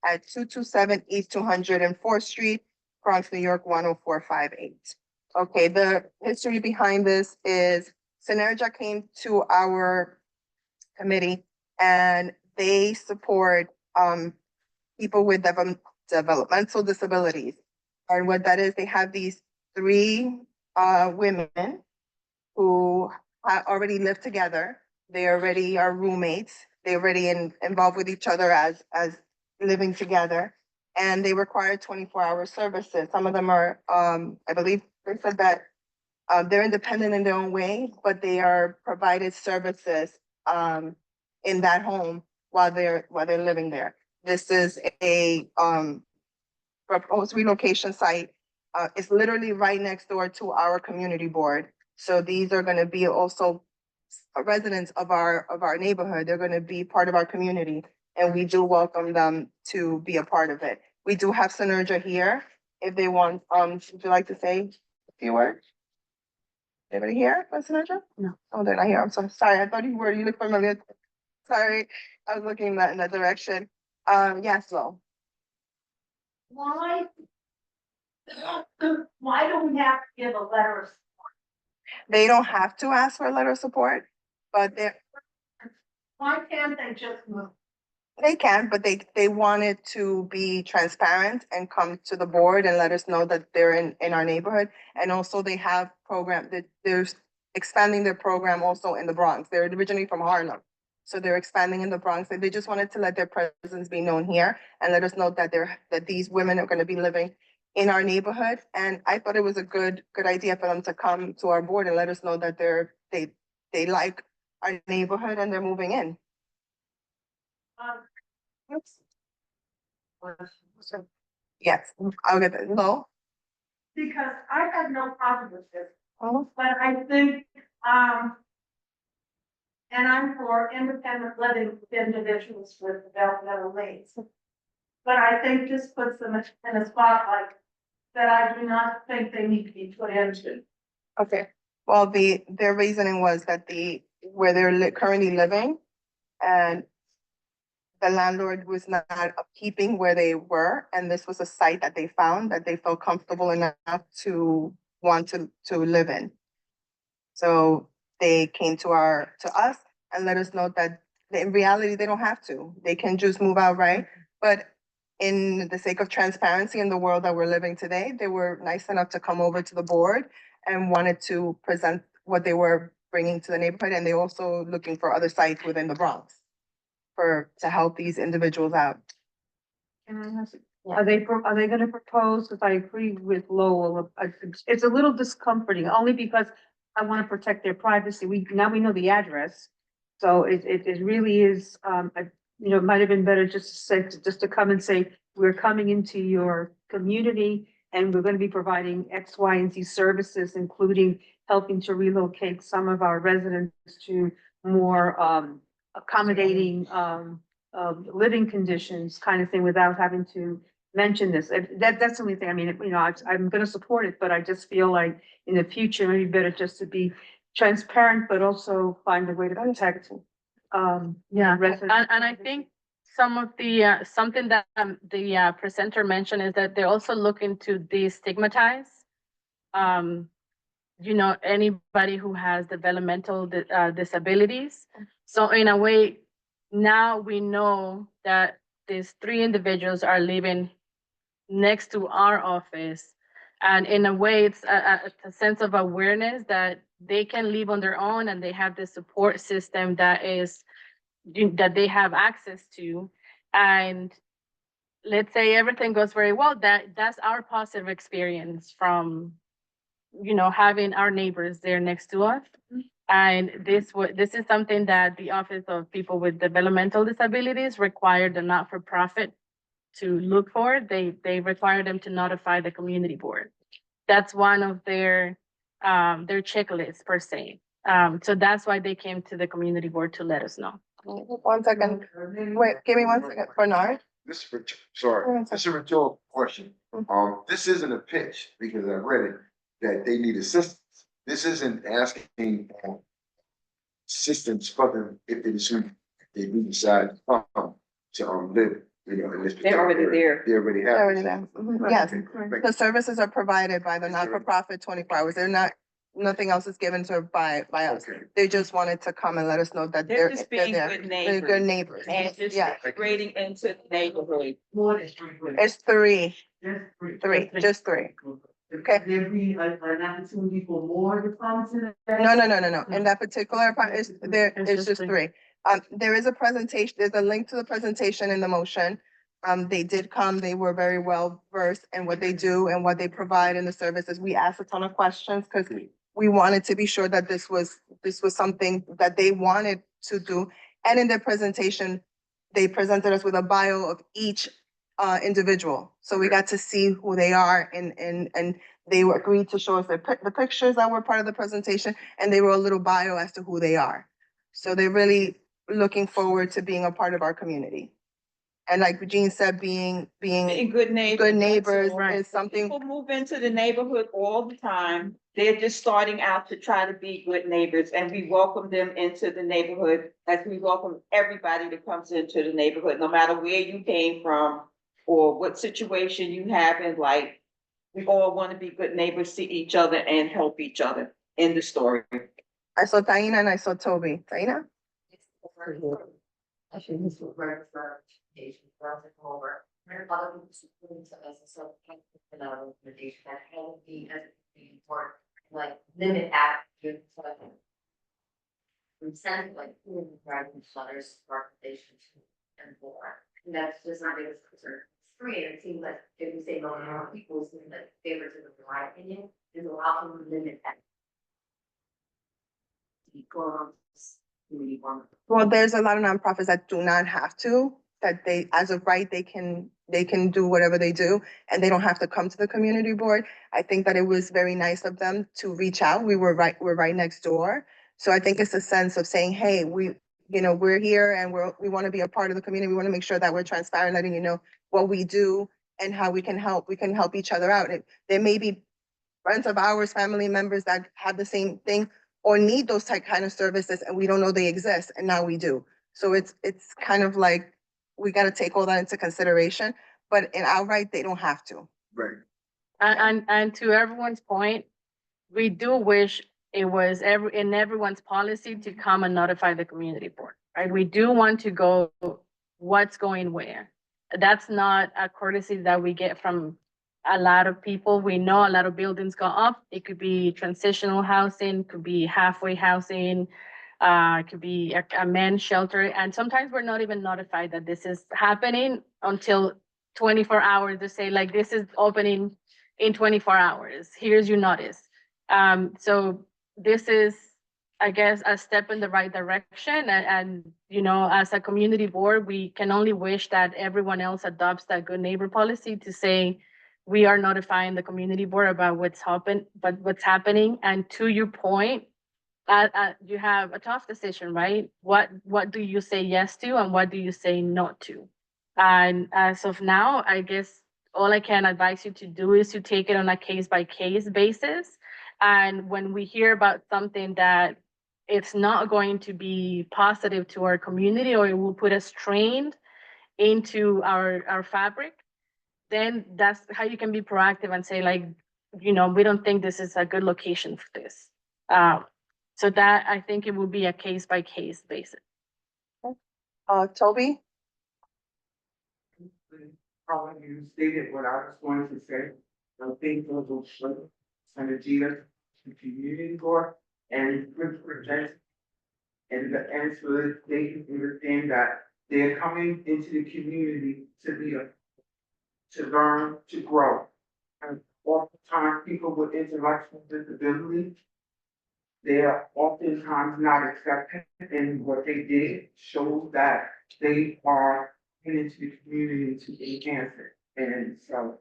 at 227 East 204th Street, Bronx, New York, 10458. Okay, the history behind this is Synergia came to our committee and they support people with developmental disabilities. And what that is, they have these 3 women who already live together. They already are roommates. They already involved with each other as living together. And they require 24-hour services. Some of them are, I believe they said that they're independent in their own way, but they are provided services in that home while they're living there. This is a, proposed relocation site. It's literally right next door to our community board. So these are gonna be also residents of our neighborhood. They're gonna be part of our community, and we do welcome them to be a part of it. We do have Synergia here, if they want, would you like to say a few words? Anybody here from Synergia? No. Oh, they're not here. I'm so sorry. I thought you were. You look familiar. Sorry, I was looking in that direction. Yes, Lo. Why? Why do we have to give a letter of They don't have to ask for a letter of support, but why can't they just move? they can, but they wanted to be transparent and come to the board and let us know that they're in our neighborhood. And also they have program that they're expanding their program also in the Bronx. They're originally from Harlem. So they're expanding in the Bronx, and they just wanted to let their presence be known here and let us know that that these women are gonna be living in our neighborhood. And I thought it was a good idea for them to come to our board and let us know that they like our neighborhood and they're moving in. Oops. Yes, I'll get that. No? Because I have no problem with this, Oh, but I think, and I'm for independent living individuals with developmental needs. But I think this puts them in a spotlight that I do not think they need to be put into. okay. Well, their reasoning was that where they're currently living, and the landlord was not upkeeping where they were, and this was a site that they found that they felt comfortable enough to want to live in. So they came to us and let us know that in reality, they don't have to. They can just move out, right? But in the sake of transparency in the world that we're living today, they were nice enough to come over to the board and wanted to present what they were bringing to the neighborhood, and they also looking for other sites within the Bronx to help these individuals out. Are they gonna propose, because I agree with Lowell, it's a little discomforting, only because I wanna protect their privacy. Now we know the address. So it really is, it might have been better just to come and say, we're coming into your community and we're gonna be providing X, Y, and Z services, including helping to relocate some of our residents to more, accommodating, living conditions kind of thing without having to mention this. That's the only thing. I mean, I'm gonna support it, but I just feel like in the future, maybe better just to be transparent, but also find a way to protect. Residents. And I think some of the, something that the presenter mentioned is that they're also looking to destigmatize, anybody who has developmental disabilities. So in a way, now we know that these three individuals are living next to our office. And in a way, it's a sense of awareness that they can live on their own and they have the support system that that they have access to. And let's say everything goes very well, that's our positive experience from, having our neighbors there next to us. And this is something that the Office of People with Developmental Disabilities required the not-for-profit to look for. They require them to notify the community board. That's one of their checklists per se. So that's why they came to the community board to let us know. 1 second. Wait, give me 1 second. Bernard? This is, sorry, this is a rhetorical question. This isn't a pitch, because I read it, that they need assistance. This isn't asking for assistance for them if they do decide to live, in this. They're already there. They already have. They're already there. Yes, Right. the services are provided by the not-for-profit 24 hours. They're not, nothing else is given to by us. Okay. They just wanted to come and let us know that They're they're just being there. good They're good neighbors. neighbors. And just Yeah, integrating into the neighborhood. More than three women. it's three, Just just three. Okay. Could there be an opportunity for more to come to that? No. In that particular part, it's just three. There is a presentation, there's a link to the presentation in the motion. They did come, they were very well versed in what they do and what they provide in the services. We asked a ton of questions because we wanted to be sure that this was something that they wanted to do And in their presentation, they presented us with a bio of each individual. So we got to see who they are and they were agreed to show us the pictures that were part of the presentation, and they wrote a little bio as to who they are. So they're really looking forward to being a part of our community. And like Jean said, being Being good neighbors. good neighbors Right. is something. People move into the neighborhood all the time. They're just starting out to try to be good neighbors, and we welcome them into the neighborhood as we welcome everybody that comes into the neighborhood, no matter where you came from or what situation you have in life. We all want to be good neighbors to each other and help each other. End the story. I saw Taina and I saw Toby. Taina? I should use the word for recommendation, for us to come over. We're other people supporting to us, so another recommendation that can be as important, like limit active. From sense like driving shutters, recommendations and more. And that's just not because it's free, and it seems like if we say no to more people, it seems like favoritism, in my opinion, is allow them to limit that. Well, there's a lot of nonprofits that do not have to, that they, as of right, they can do whatever they do, and they don't have to come to the community board. I think that it was very nice of them to reach out. We're right next door. So I think it's a sense of saying, hey, we're here and we want to be a part of the community. We want to make sure that we're transparent, letting you know what we do and how we can help. We can help each other out. There may be friends of ours, family members that have the same thing or need those kind of services, and we don't know they exist, and now we do. So it's kind of like, we gotta take all that into consideration, but in outright, they don't have to. Right. And to everyone's point, we do wish it was in everyone's policy to come and notify the community board, right? We do want to go what's going where. That's not a courtesy that we get from a lot of people. We know a lot of buildings go up. It could be transitional housing, could be halfway housing, it could be a men's shelter. And sometimes we're not even notified that this is happening until 24 hours to say, like, this is opening in 24 hours. Here's your notice. So this is, I guess, a step in the right direction. And, as a community board, we can only wish that everyone else adopts that good neighbor policy to say, we are notifying the community board about what's happening. And to your point, you have a tough decision, right? What do you say yes to and what do you say no to? And as of now, I guess all I can advise you to do is to take it on a case by case basis. And when we hear about something that it's not going to be positive to our community, or it will put a strain into our fabric, then that's how you can be proactive and say, like, we don't think this is a good location for this. So that, I think it will be a case by case basis. Toby? Probably you stated what I was going to say. I think those Senator, the community board, and good present. And the answer, they can understand that they're coming into the community to learn, to grow. And oftentimes people with intellectual disabilities, they are oftentimes not accepted, and what they did shows that they are into the community to enhance it. And so,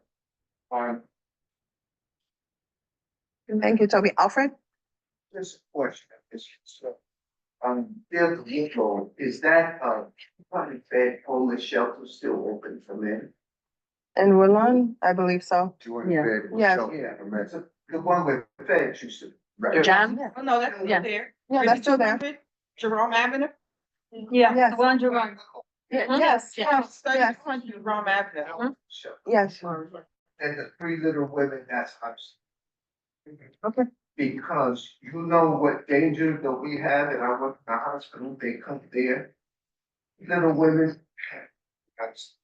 Thank you, Toby. Alfred? Just a question. Bill Depot, is that, public fed homeless shelter still open for men? And Woodlawn? I believe so. 200 Yeah. bed Yes. shelter for men. So the one where the feds used to. Right. Jam? Oh, no, that's Yeah. still there. Yeah, that's still there. 3200 Jerome Avenue. Yeah, Yes. the one you're on. Yes, yes, 3200 Jerome Avenue. Sure. yes. And the three little women, that's us. Okay. Because you know what danger that we have in our hospital, they come there. Little women. That's,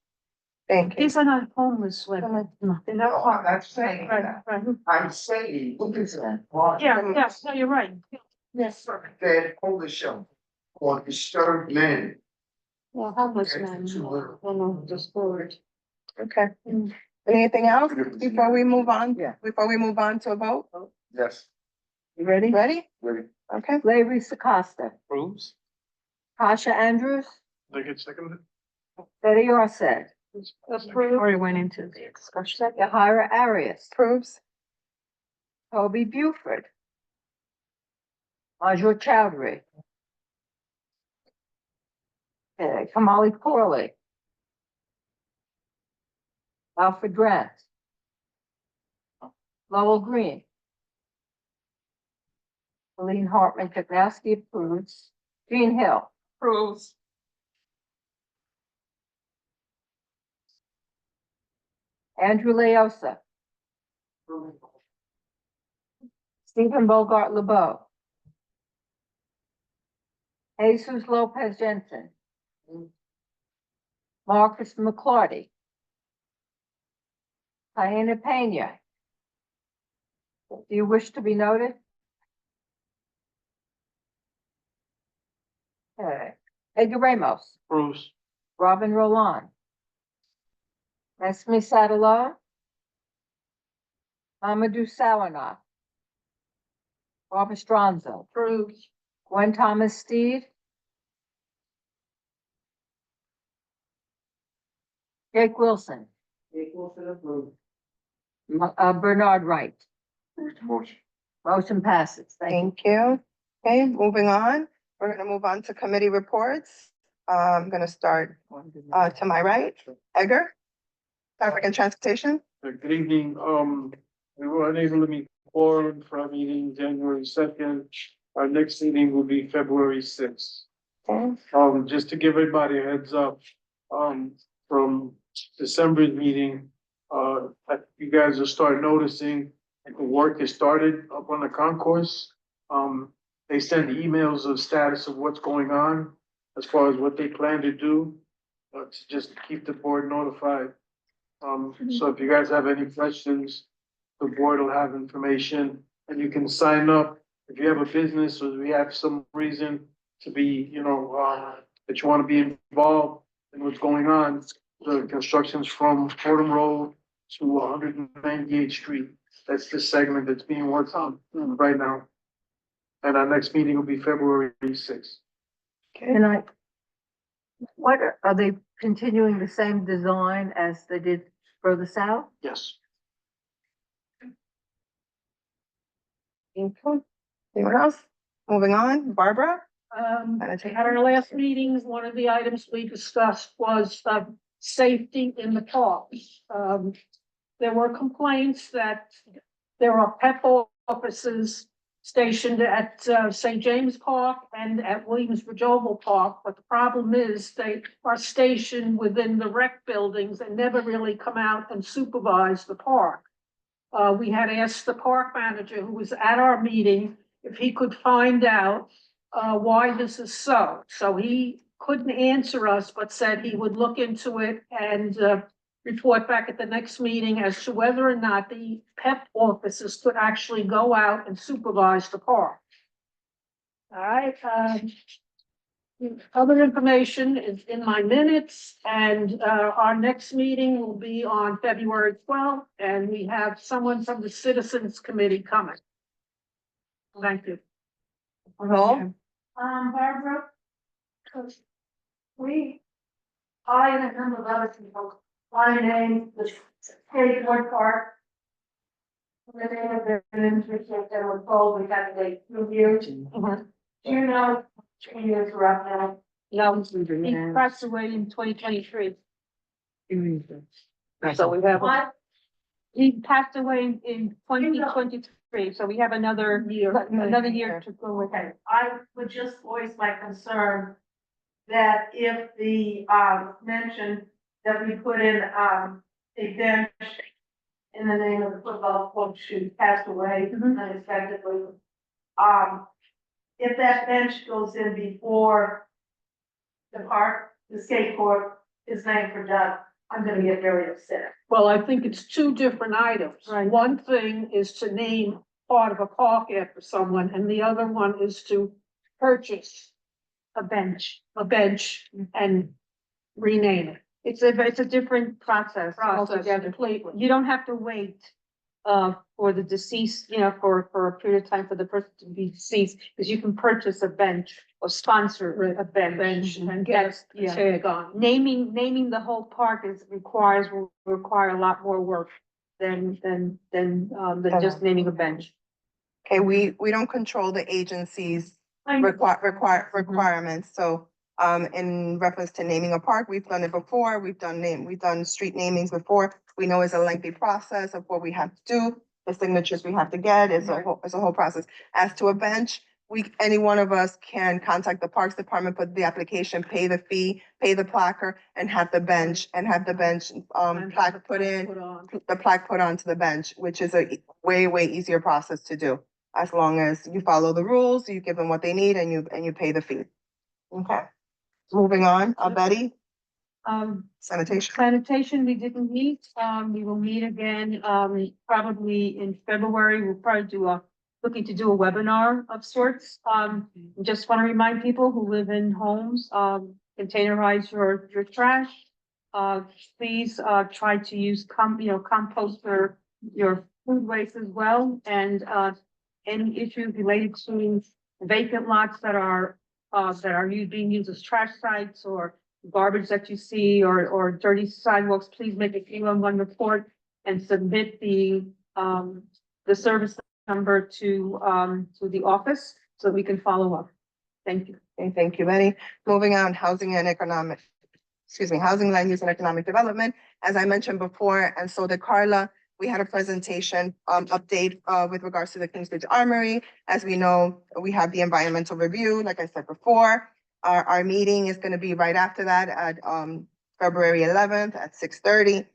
Thank you. These are not homeless women. No, they're not no, I'm homeless. not saying Right, that. right. I'm saying, look at that. Yeah, yes, no, you're right. Yes. Fed homeless shelter or disturbed men. Well, homeless Okay, men, too little. no, just forward. Okay. Anything else before we move on? Yeah. Before we move on to a vote? Yes. You ready? Ready? Ready. Okay. Larry Acosta. Approves? Tasha Andrews, Like it's second. Betty Arcid, Already went into the discussion. Yahira Arias, Approves. Toby Buford, Major Chowdhury. Okay, Kamali Corley. Alfred Grant. Lowell Green. Colleen Hartman Kapnowski approves. Jean Hill. Approves. Andrew Leosa. Stephen Bogart LeBeau. Jesus Lopez Jensen. Marcus McClarty. Diana Pena. Do you wish to be noted? Okay. Edgar Ramos. Bruce. Robin Roland. Esme Sadala. Amadou Sawana. Barbara Stronzo. Approves. Gwen Thomas Steed. Jake Wilson. Bernard Wright. Motion. Motion passes. Thank you. Thank you. Okay, moving on. We're gonna move on to committee reports. I'm gonna start, to my right. Edgar? Traffic and Transportation? Good evening. We were unable to meet quorum for our meeting January 2nd. Our next meeting will be February 6th. Okay. Just to give everybody a heads up, from December's meeting, you guys will start noticing that the work has started up on the concourse. They send emails of status of what's going on as far as what they plan to do, to just keep the board notified. So if you guys have any questions, the board will have information and you can sign up. If you have a business or we have some reason to be, that you want to be involved in what's going on, the construction's from Fordham Road to 198th Street. That's the segment that's being worked on right now. And our next meeting will be February 6th. And what are they continuing the same design as they did further south? Yes. Anyone else? Moving on, Barbara? At our last meetings, one of the items we discussed was, safety in the parks. There were complaints that there are PEP offices stationed at, St. James Park and at Williamsbridge Oval Park, but the problem is they are stationed within the rec buildings and never really come out and supervise the park. We had asked the park manager who was at our meeting if he could find out why this is so. So he couldn't answer us, but said he would look into it and report back at the next meeting as to whether or not the PEP officers could actually go out and supervise the park. All right, other information is in my minutes, and our next meeting will be on February 12th, and we have someone from the Citizens Committee coming. Thank you. Hello? Barbara, I and a number of other people, my name is Skateboard Park. We have been interested and we're told we had to wait 2 years. Do you know, 2 years are up now? No, he passed away in 2023. So we have. What? He passed away in 2023, so we have another year to go with it. I would just voice my concern that if the, mention that we put in, a bench in the name of the football coach who passed away unexpectedly, if that bench goes in before the park, the skate court is named for Doug, I'm gonna get very upset. Well, I think it's two different items. Right. One thing is to name part of a park after someone, and the other one is to purchase a bench and rename it. It's a different process altogether. Completely. You don't have to wait for the deceased, for a period of time for the person to be deceased, because you can purchase a bench or sponsor a bench. And That's, get a yeah. tag on. Naming the whole park will require a lot more work than just naming a bench. Okay, we don't control the agency's requirements, so, in reference to naming a park, we've done it before, we've done street namings before. We know it's a lengthy process of what we have to do, the signatures we have to get, it's a whole process. As to a bench, any one of us can contact the Parks Department, put the application, pay the fee, pay the plaque, and have the bench, plaque put in, the plaque put onto the bench, which is a way easier process to do. As long as you follow the rules, you give them what they need and you pay the fee. Okay. Moving on, Betty, sanitation. Sanitation, we didn't meet, we will meet again, probably in February, we'll probably looking to do a webinar of sorts. Just want to remind people who live in homes, containerize your trash. Please, try to use compost for your food waste as well, and, any issues related to vacant lots that are being used as trash sites, or garbage that you see, or dirty sidewalks, please make a 311 report and submit the service number to the office so we can follow up. Thank you. Okay, thank you, Betty. Moving on, housing, land use and economic development. As I mentioned before, and so did Carla, we had a presentation, update, with regards to the Kingsbridge Armory. As we know, we have the environmental review, like I said before. Our meeting is gonna be right after that at, February 11th at 6:30.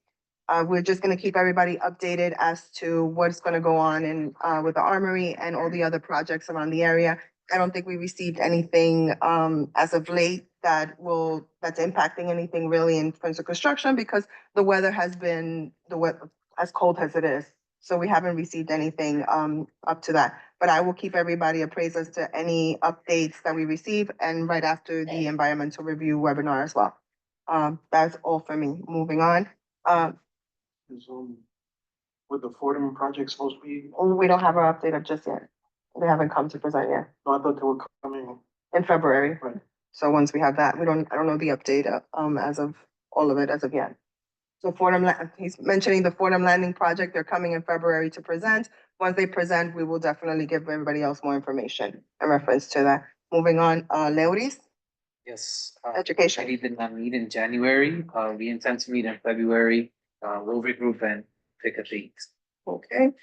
We're just gonna keep everybody updated as to what's gonna go on with the Armory and all the other projects around the area. I don't think we received anything, as of late that's impacting anything really in terms of construction, because the weather has been as cold as it is. So we haven't received anything, up to that, but I will keep everybody appraised as to any updates that we receive, and right after the environmental review webinar as well. That's all for me. Moving on. With the Fordham project supposed to be, We don't have our update up just yet. They haven't come to present yet. I thought they were coming. In February. Right. So once we have that, I don't know the update, as of all of it as of yet. So he's mentioning the Fordham Landing project, they're coming in February to present. Once they present, we will definitely give everybody else more information in reference to that. Moving on, Leuris, Yes. education. We did not meet in January. We intend to meet in February. We'll regroup and pick a date. Okay,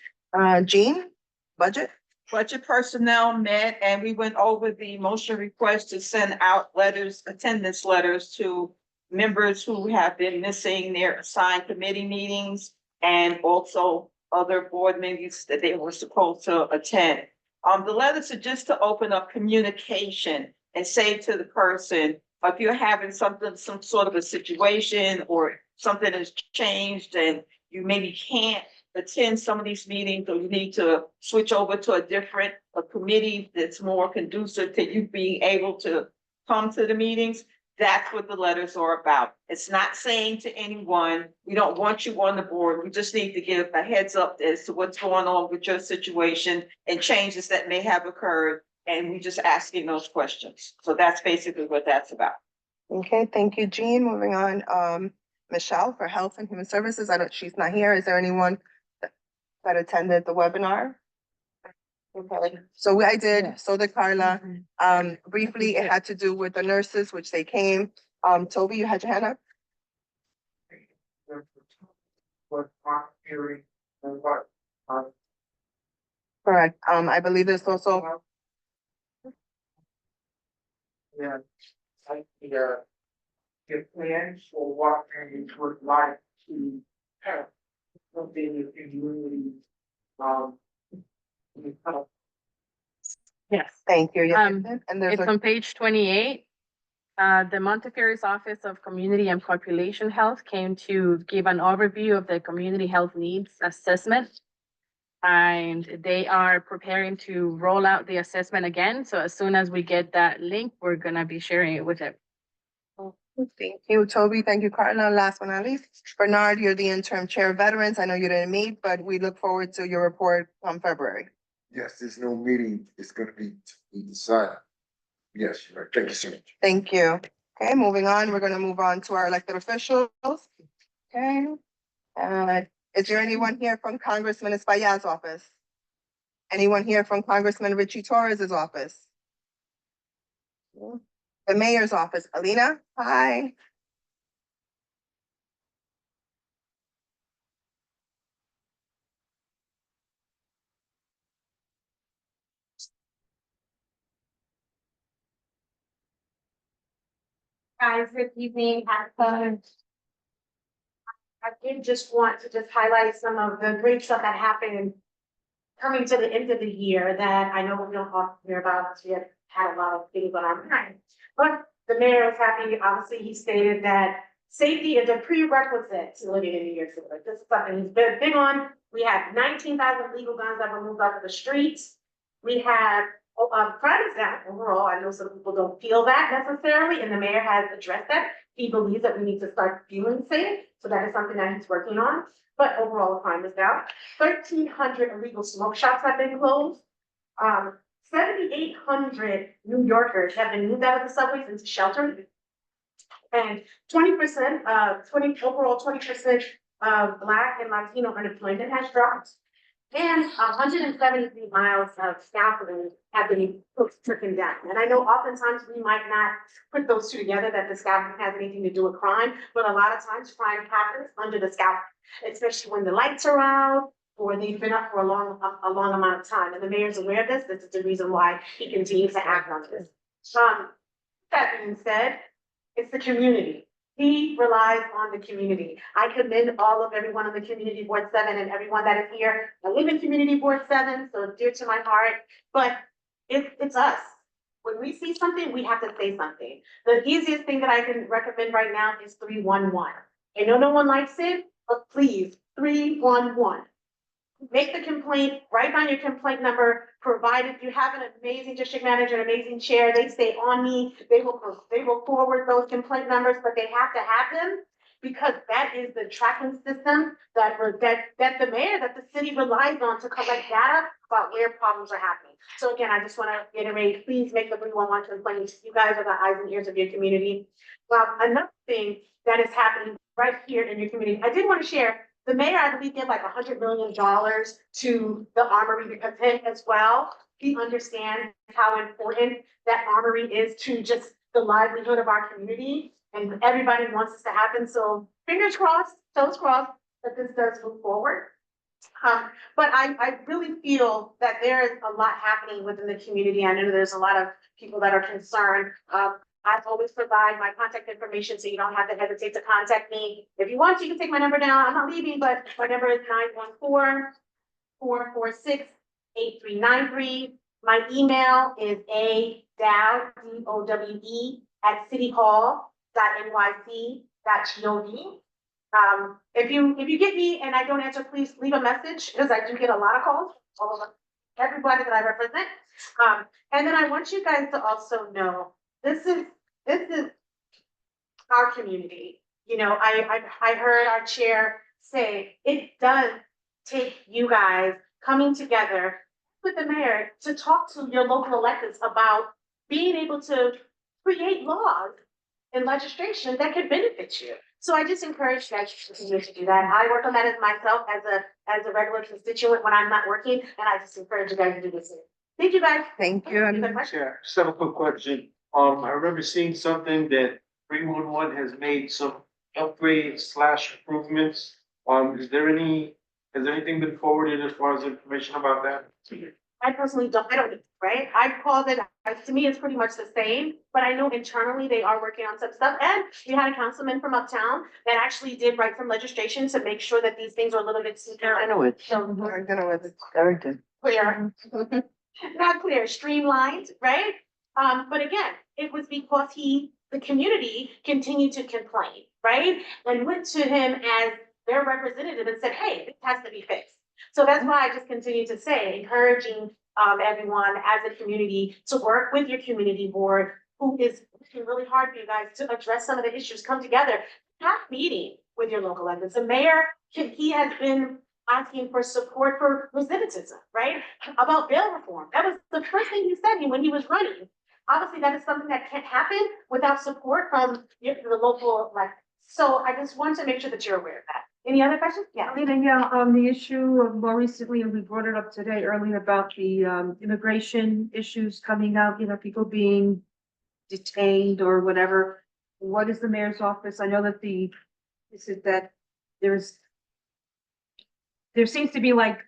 Jean, budget? Budget personnel met and we went over the motion request to send out attendance letters to members who have been missing their assigned committee meetings and also other board meetings that they were supposed to attend. The letters are just to open up communication and say to the person, if you're having some sort of a situation or something has changed and you maybe can't attend some of these meetings, or you need to switch over to a committee that's more conducive to you being able to come to the meetings. That's what the letters are about. It's not saying to anyone, we don't want you on the board. We just need to give a heads up as to what's going on with your situation and changes that may have occurred. And we just asking those questions. So that's basically what that's about. Okay, thank you, Jean. Moving on, Michelle for Health and Human Services. She's not here. Is there anyone that attended the webinar? Okay, so I did, so did Carla. Briefly, it had to do with the nurses, which they came. Toby, you had your hand up? What, hearing, and what, Correct. I believe there's also, yeah, like the plans for what you would like to have. Something in the community, Yes. thank you. Yes, Um, and there's It's on page 28. The Montefiore's Office of Community and Population Health came to give an overview of the community health needs assessment. And they are preparing to roll out the assessment again. So as soon as we get that link, we're gonna be sharing it with it. Thank you, Toby. Thank you, Carla. Last but not least, Bernard, you're the interim chair of veterans. I know you didn't meet, but we look forward to your report on February. Yes, there's no meeting, it's gonna be decided. Yes, you're right, thank you so much. Thank you. Okay, moving on, we're gonna move on to our elected officials. Okay. Is there anyone here from Congressman Espaillat's office? Anyone here from Congressman Richie Torres's office? The mayor's office, Alina, hi. Guys, good evening. I did just want to just highlight some of the great stuff that happened coming to the end of the year that I know we don't often hear about because we have had a lot of things on our mind. But the mayor was happy. Obviously, he stated that safety is a prerequisite to living in New York City. Like, this is something he's been big on. We have 19,000 legal guns that were moved off of the streets. We have crime is down overall. I know some people don't feel that necessarily, and the mayor has addressed that. He believes that we need to start feeling safe, so that is something that he's working on. But overall, crime is down. 1,300 illegal smoke shops have been closed. 7,800 New Yorkers have been moved out of the subways into shelter. And 20%, 20% of Black and Latino unemployment has dropped. And 173 miles of scaffolding have been taken down. And I know oftentimes we might not put those two together, that the scaffolding has anything to do with crime, but a lot of times crime happens under the scaffolding, especially when the lights are out or they've been up for a long amount of time. And the mayor's aware of this. This is the reason why he continues to act on this. That being said, it's the community. He relies on the community. I commend everyone on the Community Board 7 and everyone that is here. I live in Community Board 7, so it's dear to my heart, but it's us. When we see something, we have to say something. The easiest thing that I can recommend right now is 311. I know no one likes it, but please, 311. Make the complaint, write down your complaint number, provided you have an amazing district manager, an amazing chair, they stay on me, they will forward those complaint numbers, but they have to have them because that is the tracking system that the mayor, that the city relies on to collect data about where problems are happening. So again, I just want to reiterate, please make the 311 complaint. You guys are the eyes and ears of your community. Another thing that is happening right here in your community, I did want to share. The mayor, I believe, gave like $100 million to the armory because him as well. He understands how important that armory is to just the livelihood of our community, and everybody wants this to happen. So fingers crossed, toes crossed that this does move forward. But I really feel that there is a lot happening within the community. I know there's a lot of people that are concerned. I always provide my contact information, so you don't have to hesitate to contact me. If you want, you can take my number down. I'm not leaving, but my number is 914-446-8393. My email is adowe, DOWE, @cityhall.nyc.gov. If you get me and I don't answer, please leave a message, because I do get a lot of calls, all of everybody that I represent. And then I want you guys to also know, this is our community. You know, I heard our chair say, it does take you guys coming together with the mayor to talk to your local electeds about being able to create laws and legislation that could benefit you. So I just encourage you guys to continue to do that. I work on that as myself as a regular constituent when I'm not working, and I just encourage you guys to do this. Thank you guys. Thank you. Yeah, just have a quick question. I remember seeing something that 311 has made some upgrades / improvements. Has anything been forwarded as far as information about that? I personally don't, right? I've called it, to me, it's pretty much the same, but I know internally they are working on some stuff. And we had a councilman from uptown that actually did write some legislation to make sure that these things are a little bit clear. Clear. Not clear, streamlined, right? But again, it was because the community continued to complain, right? And went to him as their representative and said, hey, this has to be fixed. So that's why I just continue to say, encouraging everyone as a community to work with your community board, who is working really hard for you guys to address some of the issues, come together, have a meeting with your local electeds. The mayor, he has been asking for support for recidivism, right? About bail reform. That was the first thing he said when he was running. Obviously, that is something that can't happen without support from the local elected. So I just want to make sure that you're aware of that. Any other questions? Yeah. The issue of more recently, and we brought it up today earlier about the immigration issues coming out, people being detained or whatever. What is the mayor's office? I know that there seems to be like,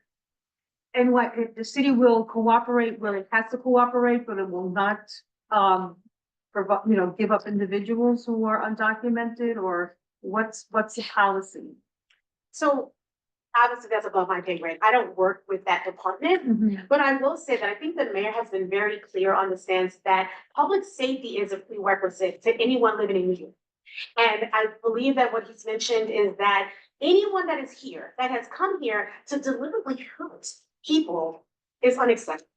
and what, the city will cooperate where it has to cooperate, but it will not, provide, give up individuals who are undocumented, or what's the policy? So obviously that's above my pay grade. I don't work with that department, but I will say that I think the mayor has been very clear on the stance that public safety is a prerequisite to anyone living in New York. And I believe that what he's mentioned is that anyone that is here, that has come here to deliberately hurt people is unacceptable.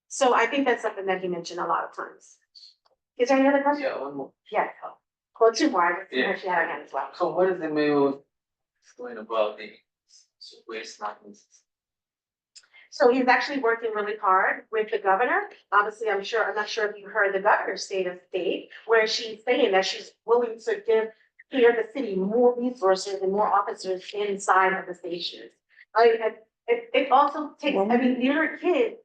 So I think that's something that he mentioned a lot of times. Is there any other question? Yeah, one more. Yeah. Well, two more. I Yeah. just she had her hand as well. So what is the mayor explain about the waste management? So he's actually working really hard with the governor. Obviously, I'm not sure if you heard the governor's state of state, where she's saying that she's willing to give here the city more resources and more officers inside of the stations. It also takes, there are kids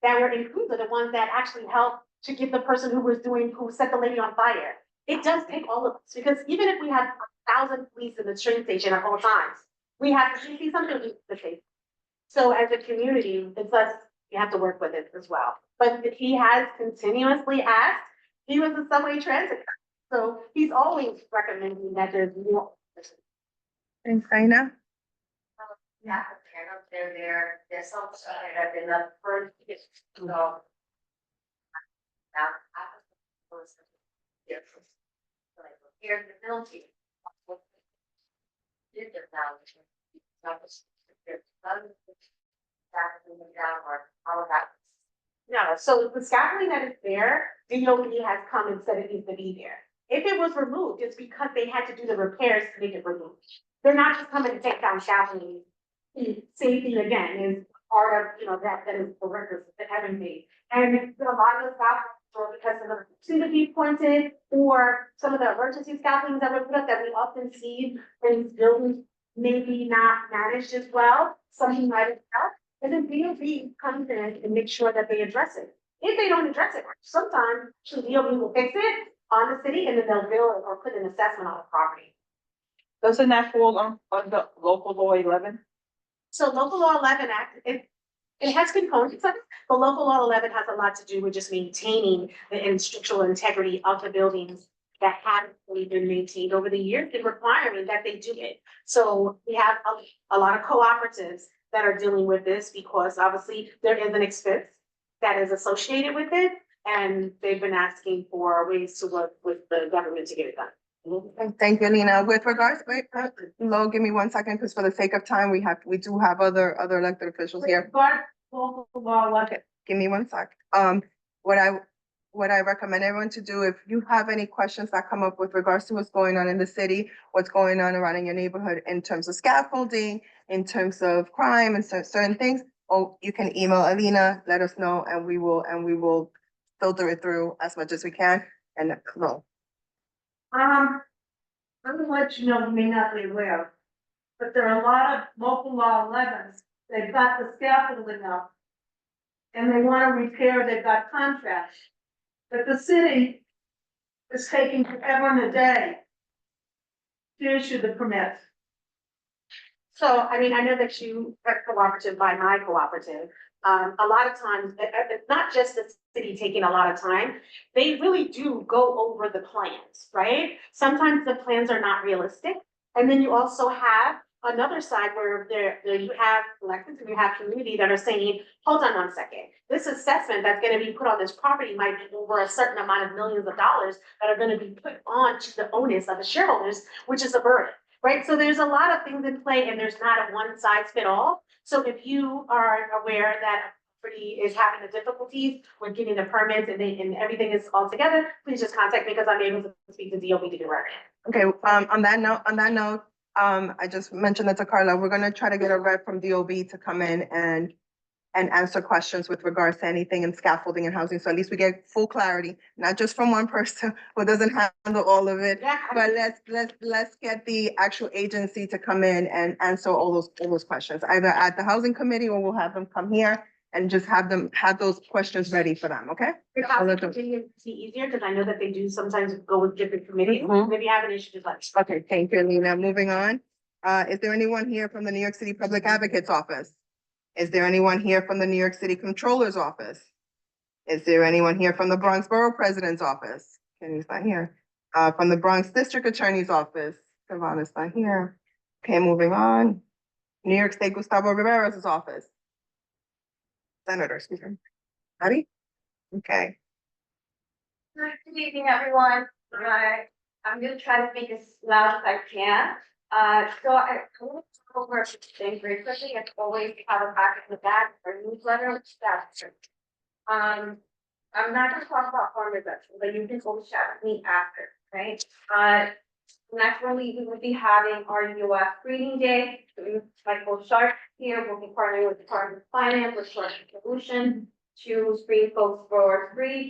that were included, the ones that actually helped to get the person who set the lady on fire. It does take all of us, because even if we had 1,000 police in the train station at all times, we have to see something to say. So as a community, it's us, we have to work with it as well. But he has continuously asked, he was a subway transit, so he's always recommending that there's more. Thanks, Aina. Yeah, there's some, I've been up for, so. Now, I was. Here's the penalty. Did the No, so the scaffolding that is there, DOT has come and said it needs to be there. If it was removed, it's because they had to do the repairs to make it removed. They're not just coming to take down scaffolding. Safety again is part of, that is the records that haven't made. And a lot of the scaffolding, or because of the seem to be pointed, or some of the emergency scaffoldings that were put up that we often see in these buildings maybe not managed as well, something might have helped. And then DOT comes in and make sure that they address it. If they don't address it, sometimes the DOT will fix it on the city, and then they'll bill it or put an assessment on the property. Doesn't that fall on the local law 11? So local law 11 act, it has components of it, but local law 11 has a lot to do with just maintaining the structural integrity of the buildings that haven't really been maintained over the years, and requiring that they do it. So we have a lot of cooperatives that are dealing with this, because obviously there is an expense that is associated with it, and they've been asking for ways to work with the government to get it done. Thank you, Lena. With regards, Lo, give me 1 second, because for the sake of time, we do have other elected officials here. Local law 11. Give me 1 sec. What I recommend everyone to do, if you have any questions that come up with regards to what's going on in the city, what's going on around in your neighborhood in terms of scaffolding, in terms of crime and certain things, you can email Alina, let us know, and we will filter it through as much as we can. And no. I'm gonna let you know, you may not be aware, but there are a lot of local law 11s. They've got the scaffolding up, and they want to repair, they've got contracts. But the city is taking forever and a day to issue the permits. So, I mean, I know that you are cooperative by my cooperative. A lot of times, it's not just the city taking a lot of time, they really do go over the plans, right? Sometimes the plans are not realistic. And then you also have another side where there you have electeds and you have community that are saying, hold on 1 second. This assessment that's going to be put on this property might be over a certain amount of millions of dollars that are going to be put on to the onus of the shareholders, which is a burden, right? So there's a lot of things in play, and there's not a one size fit all. So if you are aware that property is having the difficulties with getting the permits and everything is all together, please just contact me because I'm able to speak to DOB to do it. Okay, on that note, I just mentioned that to Carla, we're gonna try to get a rep from DOB to come in and answer questions with regards to anything in scaffolding and housing, so at least we get full clarity, not just from one person who doesn't handle all of it. Yeah. But let's get the actual agency to come in and answer all those questions, either at the housing committee or we'll have them come here and just have those questions ready for them, okay? Your I'll housing let them- committee is easier, because I know that they do sometimes go with different committees, Mhm. maybe you have an issue, just like. Okay, thank you, Alina. Moving on. Is there anyone here from the New York City Public Advocate's Office? Is there anyone here from the New York City Controller's Office? Is there anyone here from the Bronx Borough President's Office? Kenny's not here. From the Bronx District Attorney's Office? Savannah's not here. Okay, moving on. New York State Gustavo Rivera's office. Senator, excuse me. Patty? Okay. Good evening, everyone. I'm gonna try to speak as loud as I can. So I want to go over a few things very quickly. As always, we have a packet in the back for newsletter, which that's. I'm not gonna talk about farm reduction, but you can go chat with me after, right? Next one, we will be having our UF Greening Day. Michael Sharp here will be partnering with the Department of Finance with Sharp Solution to screen folks for free,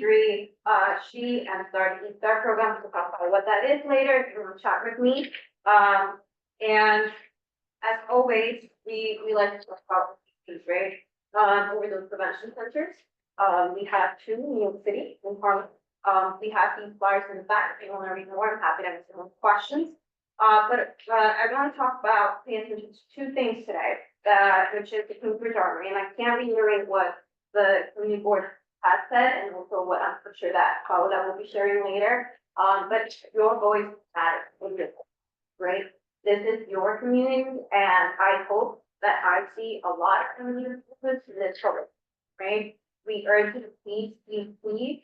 she and start the start program. We'll talk about what that is later. If you want to chat with me. And as always, we like to talk about these, right? Over those prevention centers. We have two in New York City in Harlem. We have these flyers in the back. If you want to read more, I'm happy to answer more questions. But I want to talk about paying attention to two things today, which is the Cooper's Armory, and I can't reiterate what the community board has said, and also what I'm sure that Paula will be sharing later. But your voice matters, right? This is your community, and I hope that I see a lot of community movements in this program, right? We urge you to please.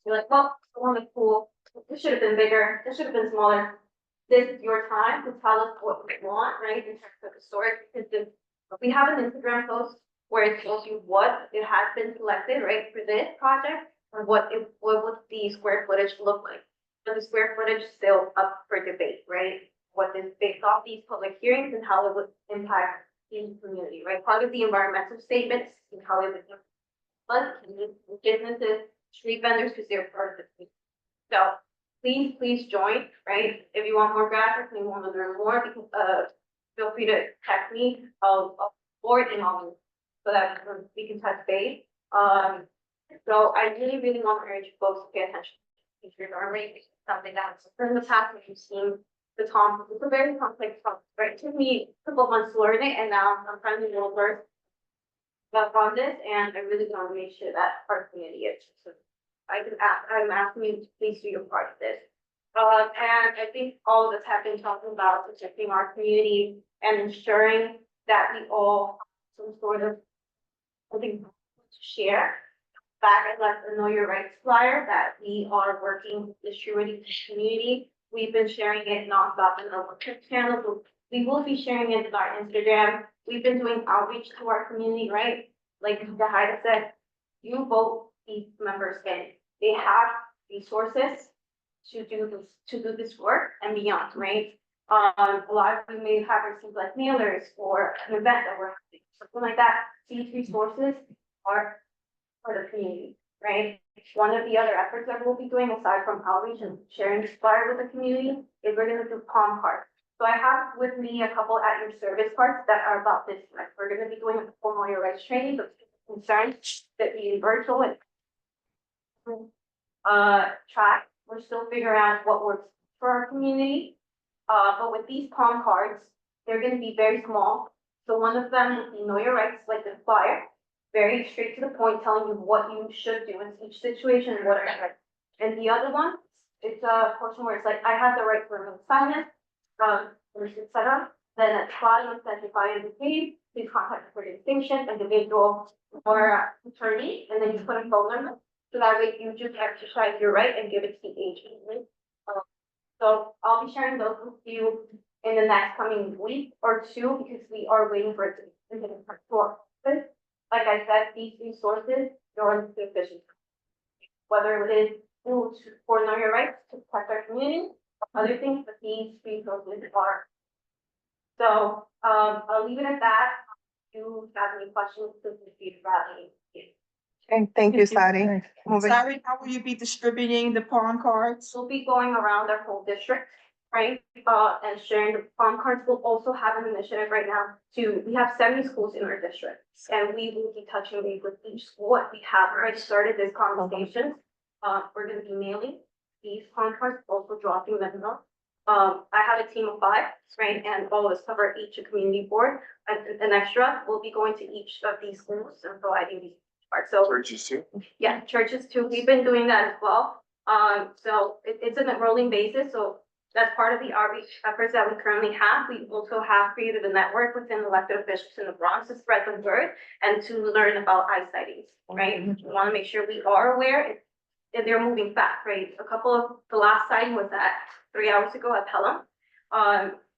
You're like, well, the one is cool. This should have been bigger. This should have been smaller. This is your time to tell us what we want, right? In terms of the story, because we have an Instagram post where it shows you what it has been selected, right, for this project, or what would the square footage look like. But the square footage is still up for debate, right? What is based off these public hearings and how it would impact the community, right? Part of the environmental statements and how it would impact businesses, street vendors, because they're part of the community. So please join, right? If you want more graphics and you want to learn more, because feel free to text me. I'll forward and all so that we can touch base. So I really want to urge folks to pay attention to Featured Armory, something that's in the past when you've seen the Tom. It's a very complex topic, right? It took me a couple months to learn it, and now I'm trying to do a little work on this, and I really want to make sure that our community is. So I'm asking you to please do your part of this. And I think all of us have been talking about protecting our community and ensuring that we all have some sort of something to share. Back at the Know Your Rights flyer that we are working distributing to the community. We've been sharing it nonstop in our WhatsApp channel. So we will be sharing it with our Instagram. We've been doing outreach to our community, right? Like the Haida said, you vote these members in. They have resources to do this work and beyond, right? A lot of you may have received like mailers for an event that we're having, something like that. These resources are for the community, right? One of the other efforts that we'll be doing aside from outreach and sharing this flyer with the community is we're gonna do palm cards. So I have with me a couple at your service cards that are about this. Like we're gonna be doing a formal your rights training, but concerns that being virtual and track. We're still figuring out what works for our community. But with these palm cards, they're gonna be very small. So one of them will be Know Your Rights, like the flyer, very straight to the point, telling you what you should do in each situation and what are your rights. And the other one, it's a portion where it's like, I have the right to remain silent, etc. Then at the bottom, it says, if I indicate, please contact for distinction, individual or attorney, and then you put a phone number. So that way you just exercise your right and give it to the agent. Right? So I'll be sharing those with you in the next coming week or two, because we are waiting for it to be in our office. Like I said, these resources are insufficient. Whether it is for know your rights to protect our community, other things, but these resources are. So, I'll leave it at that. If you have any questions, please feel free to. Okay, thank you, Sadi. Moving, Sorry, how will you be distributing the palm cards? We'll be going around our whole district, right? And sharing the palm cards. We'll also have an initiative right now we have 70 schools in our district. And we will be touching base with each school. We have already started this conversation. We're gonna be mailing these palm cards, also dropping them off. I have a team of 5, right? And all of us cover each community board. And an extra will be going to each of these schools and providing these cards. So Churches too? yeah, churches too. We've been doing that as well. So it's an enrolling basis. So that's part of the outreach efforts that we currently have. We also have created a network within elected officials in the Bronx to spread the word and to learn about eye sightings, right? We want to make sure we are aware if they're moving fast, right? The last sighting was at 3 hours ago at Pelham.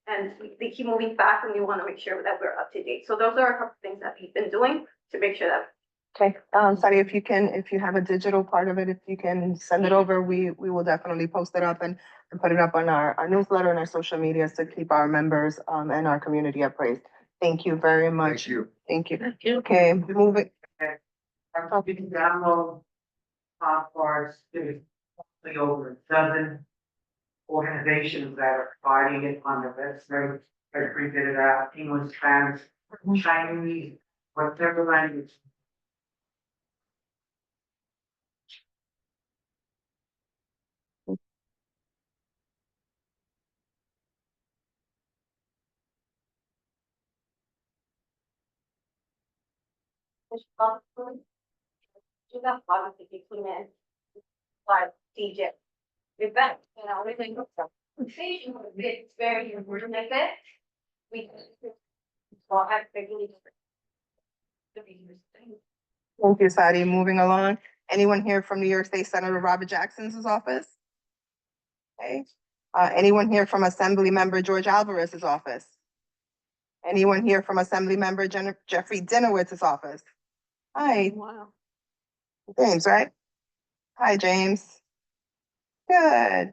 And they keep moving fast and we want to make sure that we're up to date. So those are a couple things that we've been doing to make sure that. okay, Sadi, if you have a digital part of it, if you can send it over, we will definitely post it up and put it up on our newsletter and our social media to keep our members, and our community appraised. Thank you very much. Thank you. Thank you. Okay, moving, You can download pop cards, there's probably over 7 organizations that are providing it on their website. I printed it out, English, Spanish, Chinese, whatever language. Do that policy between it, like DJ. Event, everything. It's very important like that. We. Well, I figured. thank you, Sadi. Moving along. Anyone here from New York State Senator Robert Jackson's office? Okay. Anyone here from Assembly Member George Alvarez's office? Anyone here from Assembly Member Jeffrey Dinowitz's office? Hi, Wow. James, right? Hi, James. Good.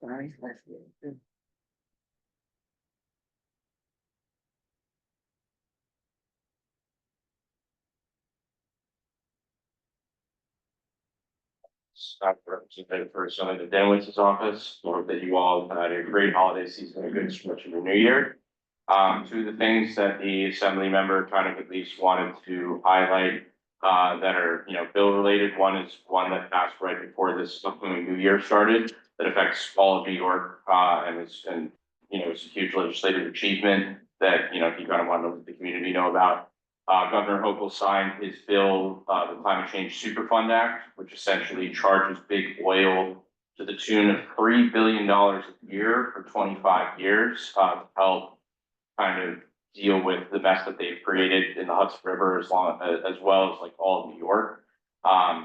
Sorry. Scott representative for Senator Danowitz's office, hope that you all had a great holiday season, a good stretch of the new year. Two of the things that the assembly member kind of at least wanted to highlight, that are, bill related. One is one that passed right before this upcoming new year started, that affects all of New York, it's a huge legislative achievement that, he kind of wanted to let the community know about. Governor Hochul signed his bill, the Climate Change Superfund Act, which essentially charges big oil to the tune of $3 billion a year for 25 years, to help kind of deal with the mess that they've created in the Hudson River as well as like all of New York.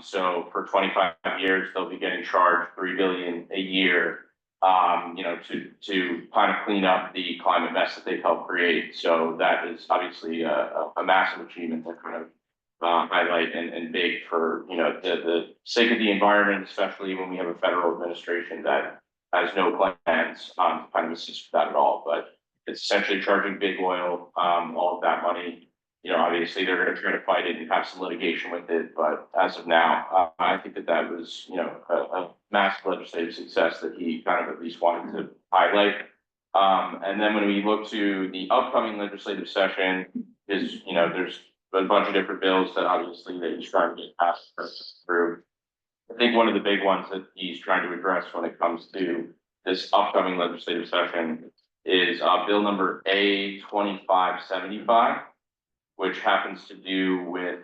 So for 25 years, they'll be getting charged $3 billion a year, to kind of clean up the climate mess that they've helped create. So that is obviously a massive achievement to kind of highlight and big for, the sake of the environment, especially when we have a federal administration that has no plans to kind of assist with that at all. But it's essentially charging big oil, all of that money. Obviously they're going to try to fight it and have some litigation with it, but as of now, I think that was, a massive legislative success that he kind of at least wanted to highlight. And then when we look to the upcoming legislative session, there's a bunch of different bills that obviously that he's trying to get passed through. I think one of the big ones that he's trying to address when it comes to this upcoming legislative session is bill number A 2575, which happens to do with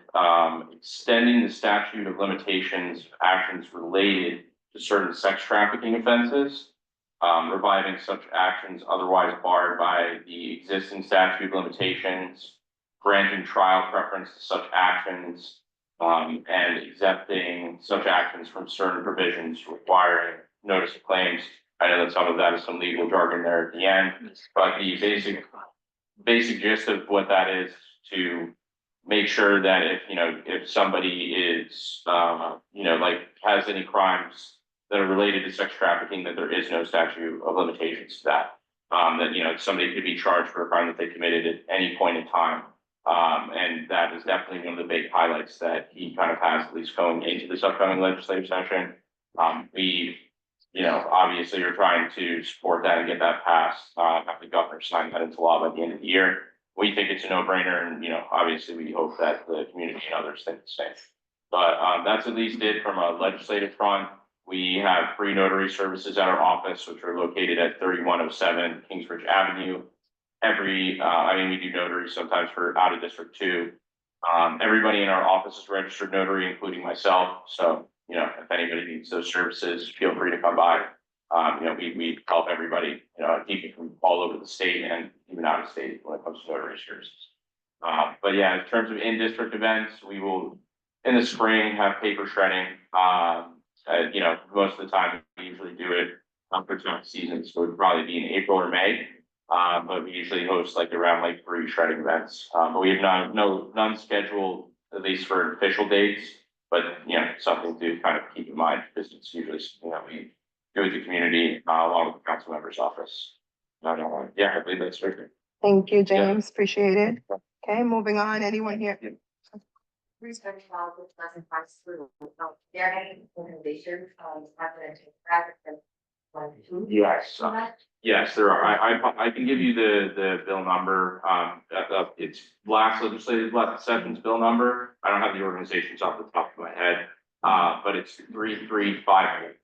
extending the statute of limitations of actions related to certain sex trafficking offenses, reviving such actions otherwise barred by the existing statute of limitations granting trial preference to such actions, and exempting such actions from certain provisions requiring notice of claims. I know that some of that is some legal jargon there at the end, but the basic gist of what that is to make sure that if somebody is, like has any crimes that are related to sex trafficking, that there is no statute of limitations to that. That, somebody could be charged for a crime that they committed at any point in time. And that is definitely one of the big highlights that he kind of has, at least going into this upcoming legislative session. We, obviously are trying to support that and get that passed, have the governor sign that into law by the end of the year. We think it's a no-brainer, and, obviously we hope that the community and others think the same. But, that's at least it from a legislative front. We have free notary services at our office, which are located at 3107 Kingsbridge Avenue. We do notary sometimes for out of district too. Everybody in our office is registered notary, including myself. So, if anybody needs those services, feel free to come by. We help everybody, people from all over the state and even out of state when it comes to notary services. But yeah, in terms of in-district events, we will, in the spring, have paper shredding. Most of the time, we usually do it for tax season, so it would probably be in April or May. But we usually host around 3 shredding events. But we have none scheduled, at least for official dates. But something to kind of keep in mind, because it's usually something that we do with the community, along with the council member's office. I believe that's right. Thank you, James. Appreciate it. Okay, moving on. Anyone here? Research about this doesn't pass through. There are any organizations, happening to practice and. Yes, yes, there are. I can give you the bill number. It's last legislative session's bill number. I don't have the organizations off the top of my head. But it's 3351.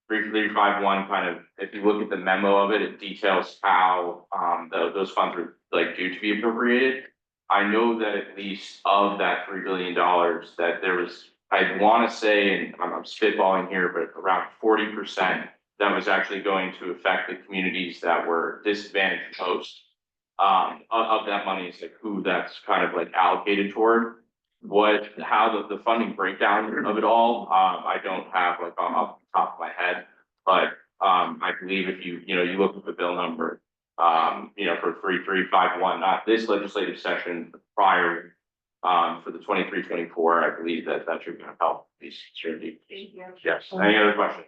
3351 kind of, if you look at the memo of it, it details how those funds are due to be appropriated. I know that at least of that $3 billion that there was, I want to say, and I'm spitballing here, but around 40% that was actually going to affect the communities that were disadvantaged most. Of that money is who that's kind of allocated toward. How the funding breakdown of it all, I don't have off the top of my head, but I believe if you look at the bill number, for 3351, not this legislative session, but prior, for the 23-24, I believe that should help these certainty. Yes. Any other questions?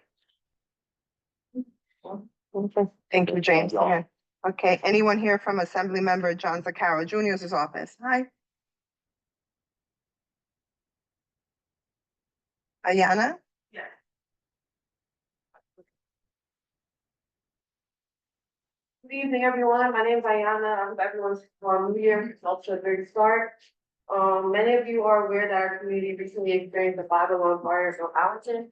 Thank you, James. Yeah. Okay, anyone here from Assembly Member John Zaccaro Jr.'s office? Hi. Ayana? Yes. Good evening, everyone. My name is Ayana. I hope everyone's New Year. It's also a great start. Many of you are aware that our community recently experienced a 5-alarm fire in Allerton.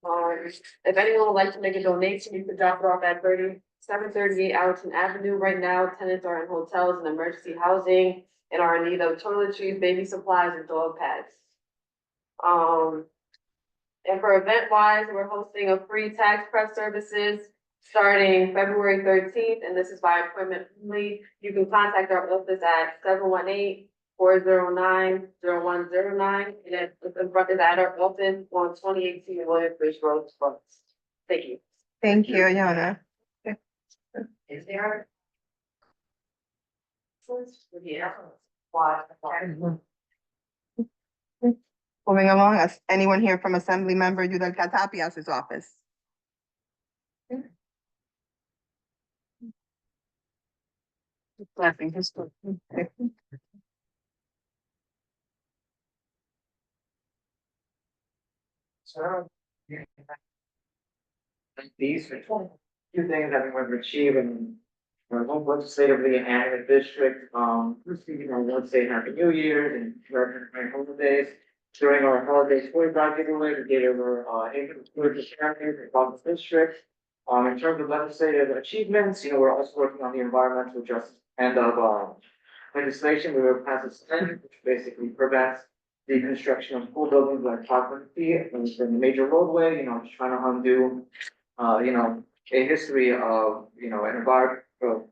If anyone would like to make a donation, you can drop it off at 738 Allerton Avenue. Right now, tenants are in hotels and emergency housing and are in need of toiletries, baby supplies, and dog pads. And for event wise, we're hosting a free tax prep services starting February 13th, and this is by appointment only. You can contact our office at 718-409-0109, and it's in front is at our office on 2018 Williamsbridge Road. Thank you. Thank you, Ayana. Is there? Yeah. Moving along, anyone here from Assembly Member Yudel Catapias' office? Clapping his foot. So. These are 2 things that we want to achieve in both legislatively and in the district. Let's say Happy New Year and during holidays. During our holidays 45 giveaway, we gave over income food to families across the district. In terms of legislative achievements, we're also working on the environmental justice end of legislation. We will pass a stand which basically prevents the construction of school buildings like 500 feet in the major roadway, just trying to undo, a history of, an environmental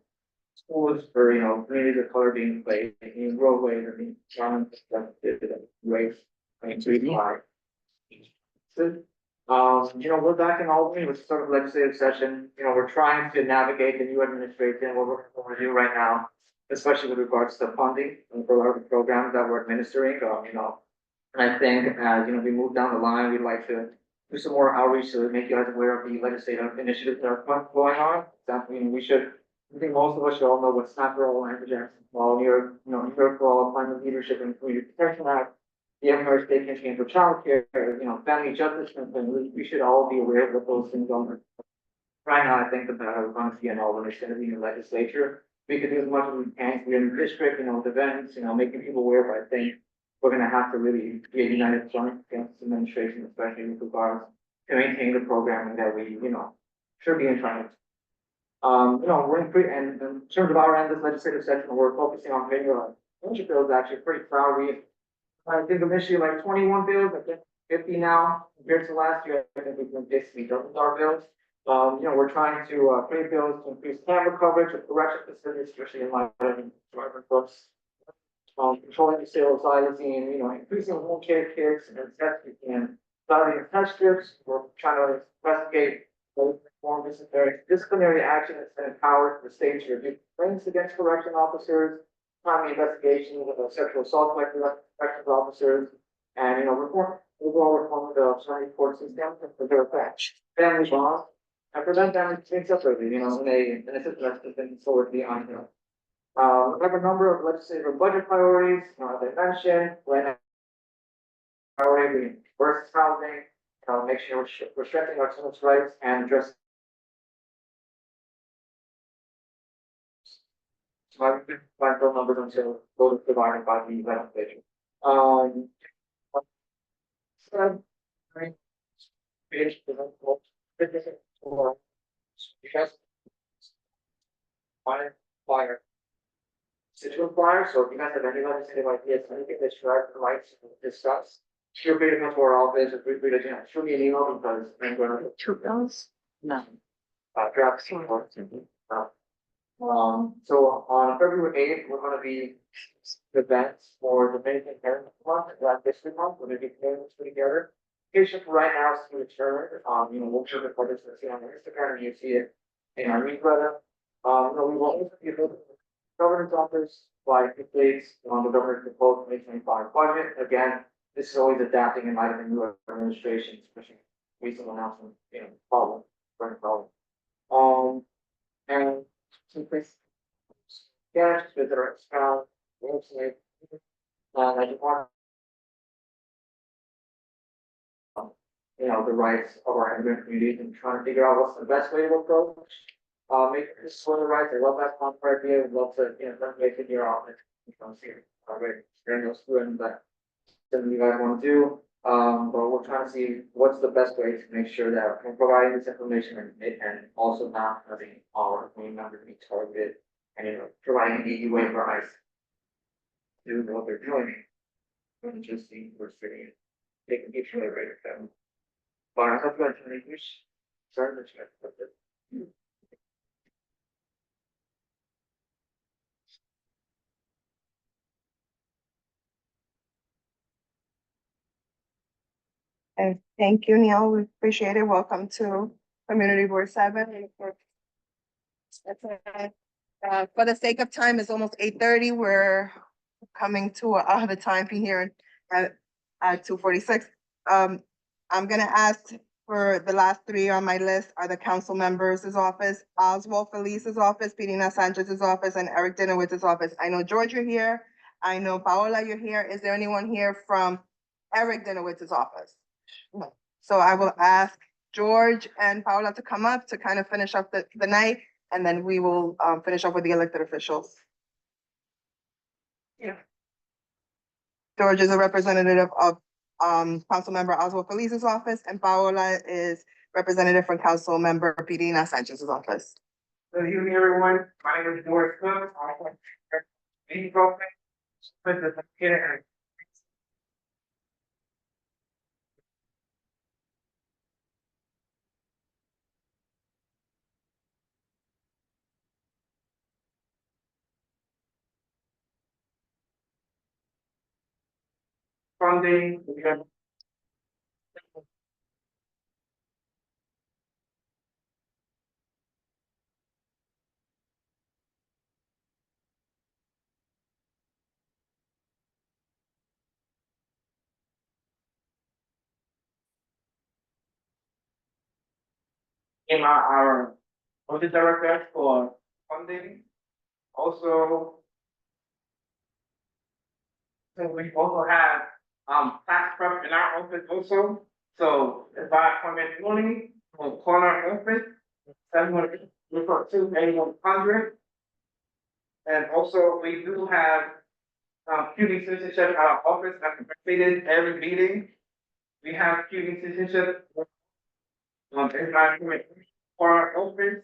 schools for, communities of color being played, in roadways, or being drawn, ways, to apply. So, we're back in Albany with sort of legislative session, we're trying to navigate the new administration, what we're doing right now, especially with regards to funding and for a lot of the programs that we're administering, and I think as, we move down the line, we'd like to do some more outreach to make you guys aware of the legislative initiatives that are going on. That, I think most of us should all know what SNAP for all language access, all New York, New York for all climate leadership and community protection act, the Empire State Campaign for childcare, family justice, and we should all be aware of what those things are. Right now, I think the battle is going to be an all, it's going to be in the legislature. We could do as much as we can, we're in the district, with events, making people aware, but I think we're gonna have to really be a united front against this administration, especially with regards to maintain the programming that we, should be in front of. We're and in terms of our end, this legislative session, we're focusing on video. Bunch of bills actually pretty proud. I think initially like 21 bills, I think 50 now, compared to last year. I think we've been basically doubled our bills. We're trying to create bills to increase camera coverage of correction facilities, especially in light of driver books. Controlling the sale of xylazine, increasing home care kits and tests and starting test strips. We're trying to investigate reform disciplinary action that's empowered the state to review complaints against correction officers, timely investigations of sexual assault by corrections officers, and overall reform of the Australian court system for their effect. Family laws and prevent families being separated, in a system that's been historically unhealthy. We have a number of legislative budget priorities, as I mentioned, when priority versus housing, make sure we're strengthening our citizens' rights and addressing. So I would find those numbers until those are provided by the legislature. So, fire. Constituent flyer, so if you guys have any legislative ideas, anything that you would like to discuss, feel free to come to our office or feel free to, shoot me an email because I'm going to. 2 bills? No. Draft. So on February 8th, we're going to be events for the Dominican Heritage Month, District Month, we're going to be putting this together. Patient right now is to return, we'll show the photos that see on Instagram, and you see it in our newsletter. We will also be governor's office by dates on the governor's proposed 2025 budget. Again, this is always adapting in light of the new administration, especially recent announcement, problem, current problem. And some place, just with our spouse, website, I just want the rights of our immigrant communities and trying to figure out what's the best way to approach. Make this for the rights. I love that contract idea. I'd love to, make it your office. See already. Daniel's doing that. Something you guys want to do. But we're trying to see what's the best way to make sure that we're providing this information and also not having our community members be targeted and providing an easy way for us to do what they're doing. And just see we're sitting taking each other right at them. But I have got any issues. Sorry, but you guys. And thank you, Neil. We appreciate it. Welcome to Community Board 7. That's it. For the sake of time, it's almost 8:30. We're coming to the time here at 2:46. I'm gonna ask for the last 3 on my list are the council members' office, Oswald Felice's office, Pirina Sanchez's office, and Eric Dinowitz's office. I know George, you're here. I know Paola, you're here. Is there anyone here from Eric Dinowitz's office? No. So I will ask George and Paola to come up to kind of finish up the night, and then we will finish up with the elected officials. Yeah. George is a representative of Councilmember Oswald Felice's office, and Paola is representative from Councilmember Pirina Sanchez's office. Good evening, everyone. My name is Doris Cook. I'm meeting program. funding, we have. In our budget director for funding, also. So we also have, tax prep in our office also, so if I appointment money, we'll call our office. 742-8100. And also, we do have, QD citizenship at our office that's completed every meeting. We have QD citizenship. If I appointment for our office,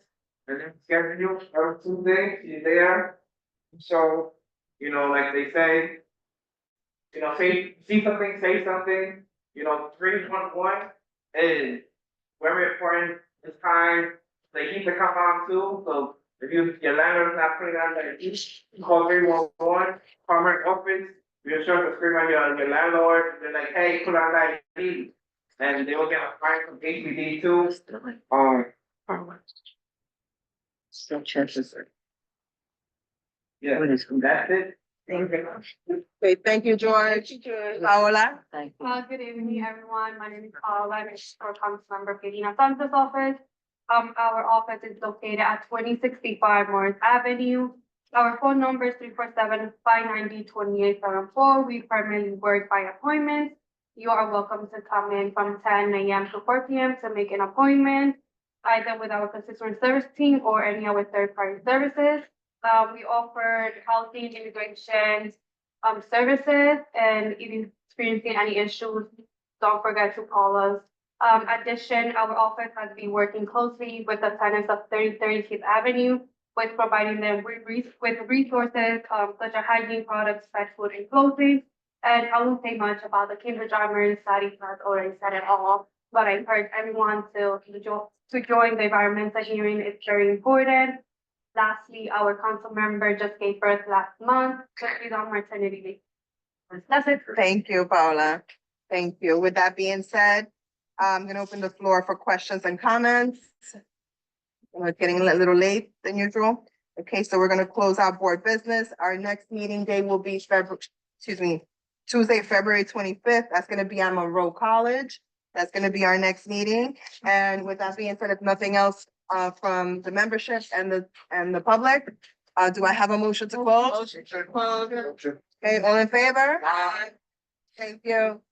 and then schedule every Tuesday, she's there. So, like they say, see something, say something, 311 is very important. It's time, they need to come on too, so if your landlord's not putting on that, you call 311, permanent office, you're sure to scream on your landlord, they're like, hey, put on that heat. And they will get a fine from HPD too. Still chances. Yeah, that's it. Thank you. Okay, thank you, George. Paola? Good evening, everyone. My name is Paola. I'm for Council Member Pedina Santos' office. Our office is located at 2065 Morris Avenue. Our phone number is 347-590-2874. We primarily work by appointment. You are welcome to come in from 10 a.m. to 4 p.m. to make an appointment, either with our constituent service team or any other third-party services. We offer housing, immigration, services, and if you're experiencing any issues, don't forget to call us. Addition, our office has been working closely with the tenants of 3035th Avenue with providing them with resources, such as hygiene products, pet food, and clothing. And I won't say much about the Cambridge Armory, Sadi has already said it all, but I encourage everyone to join the environmental hearing. It's very important. Lastly, our council member just gave birth last month, so she's on maternity leave. That's it. Thank you, Paola. Thank you. With that being said, I'm gonna open the floor for questions and comments. We're getting a little late than usual. Okay, so we're gonna close out board business. Our next meeting day will be Tuesday, February 25th. That's gonna be at Monroe College. That's gonna be our next meeting. And with that being said, if nothing else, from the membership and the public, do I have a motion to close? Motion to close. Okay, all in favor? Aye. Thank you.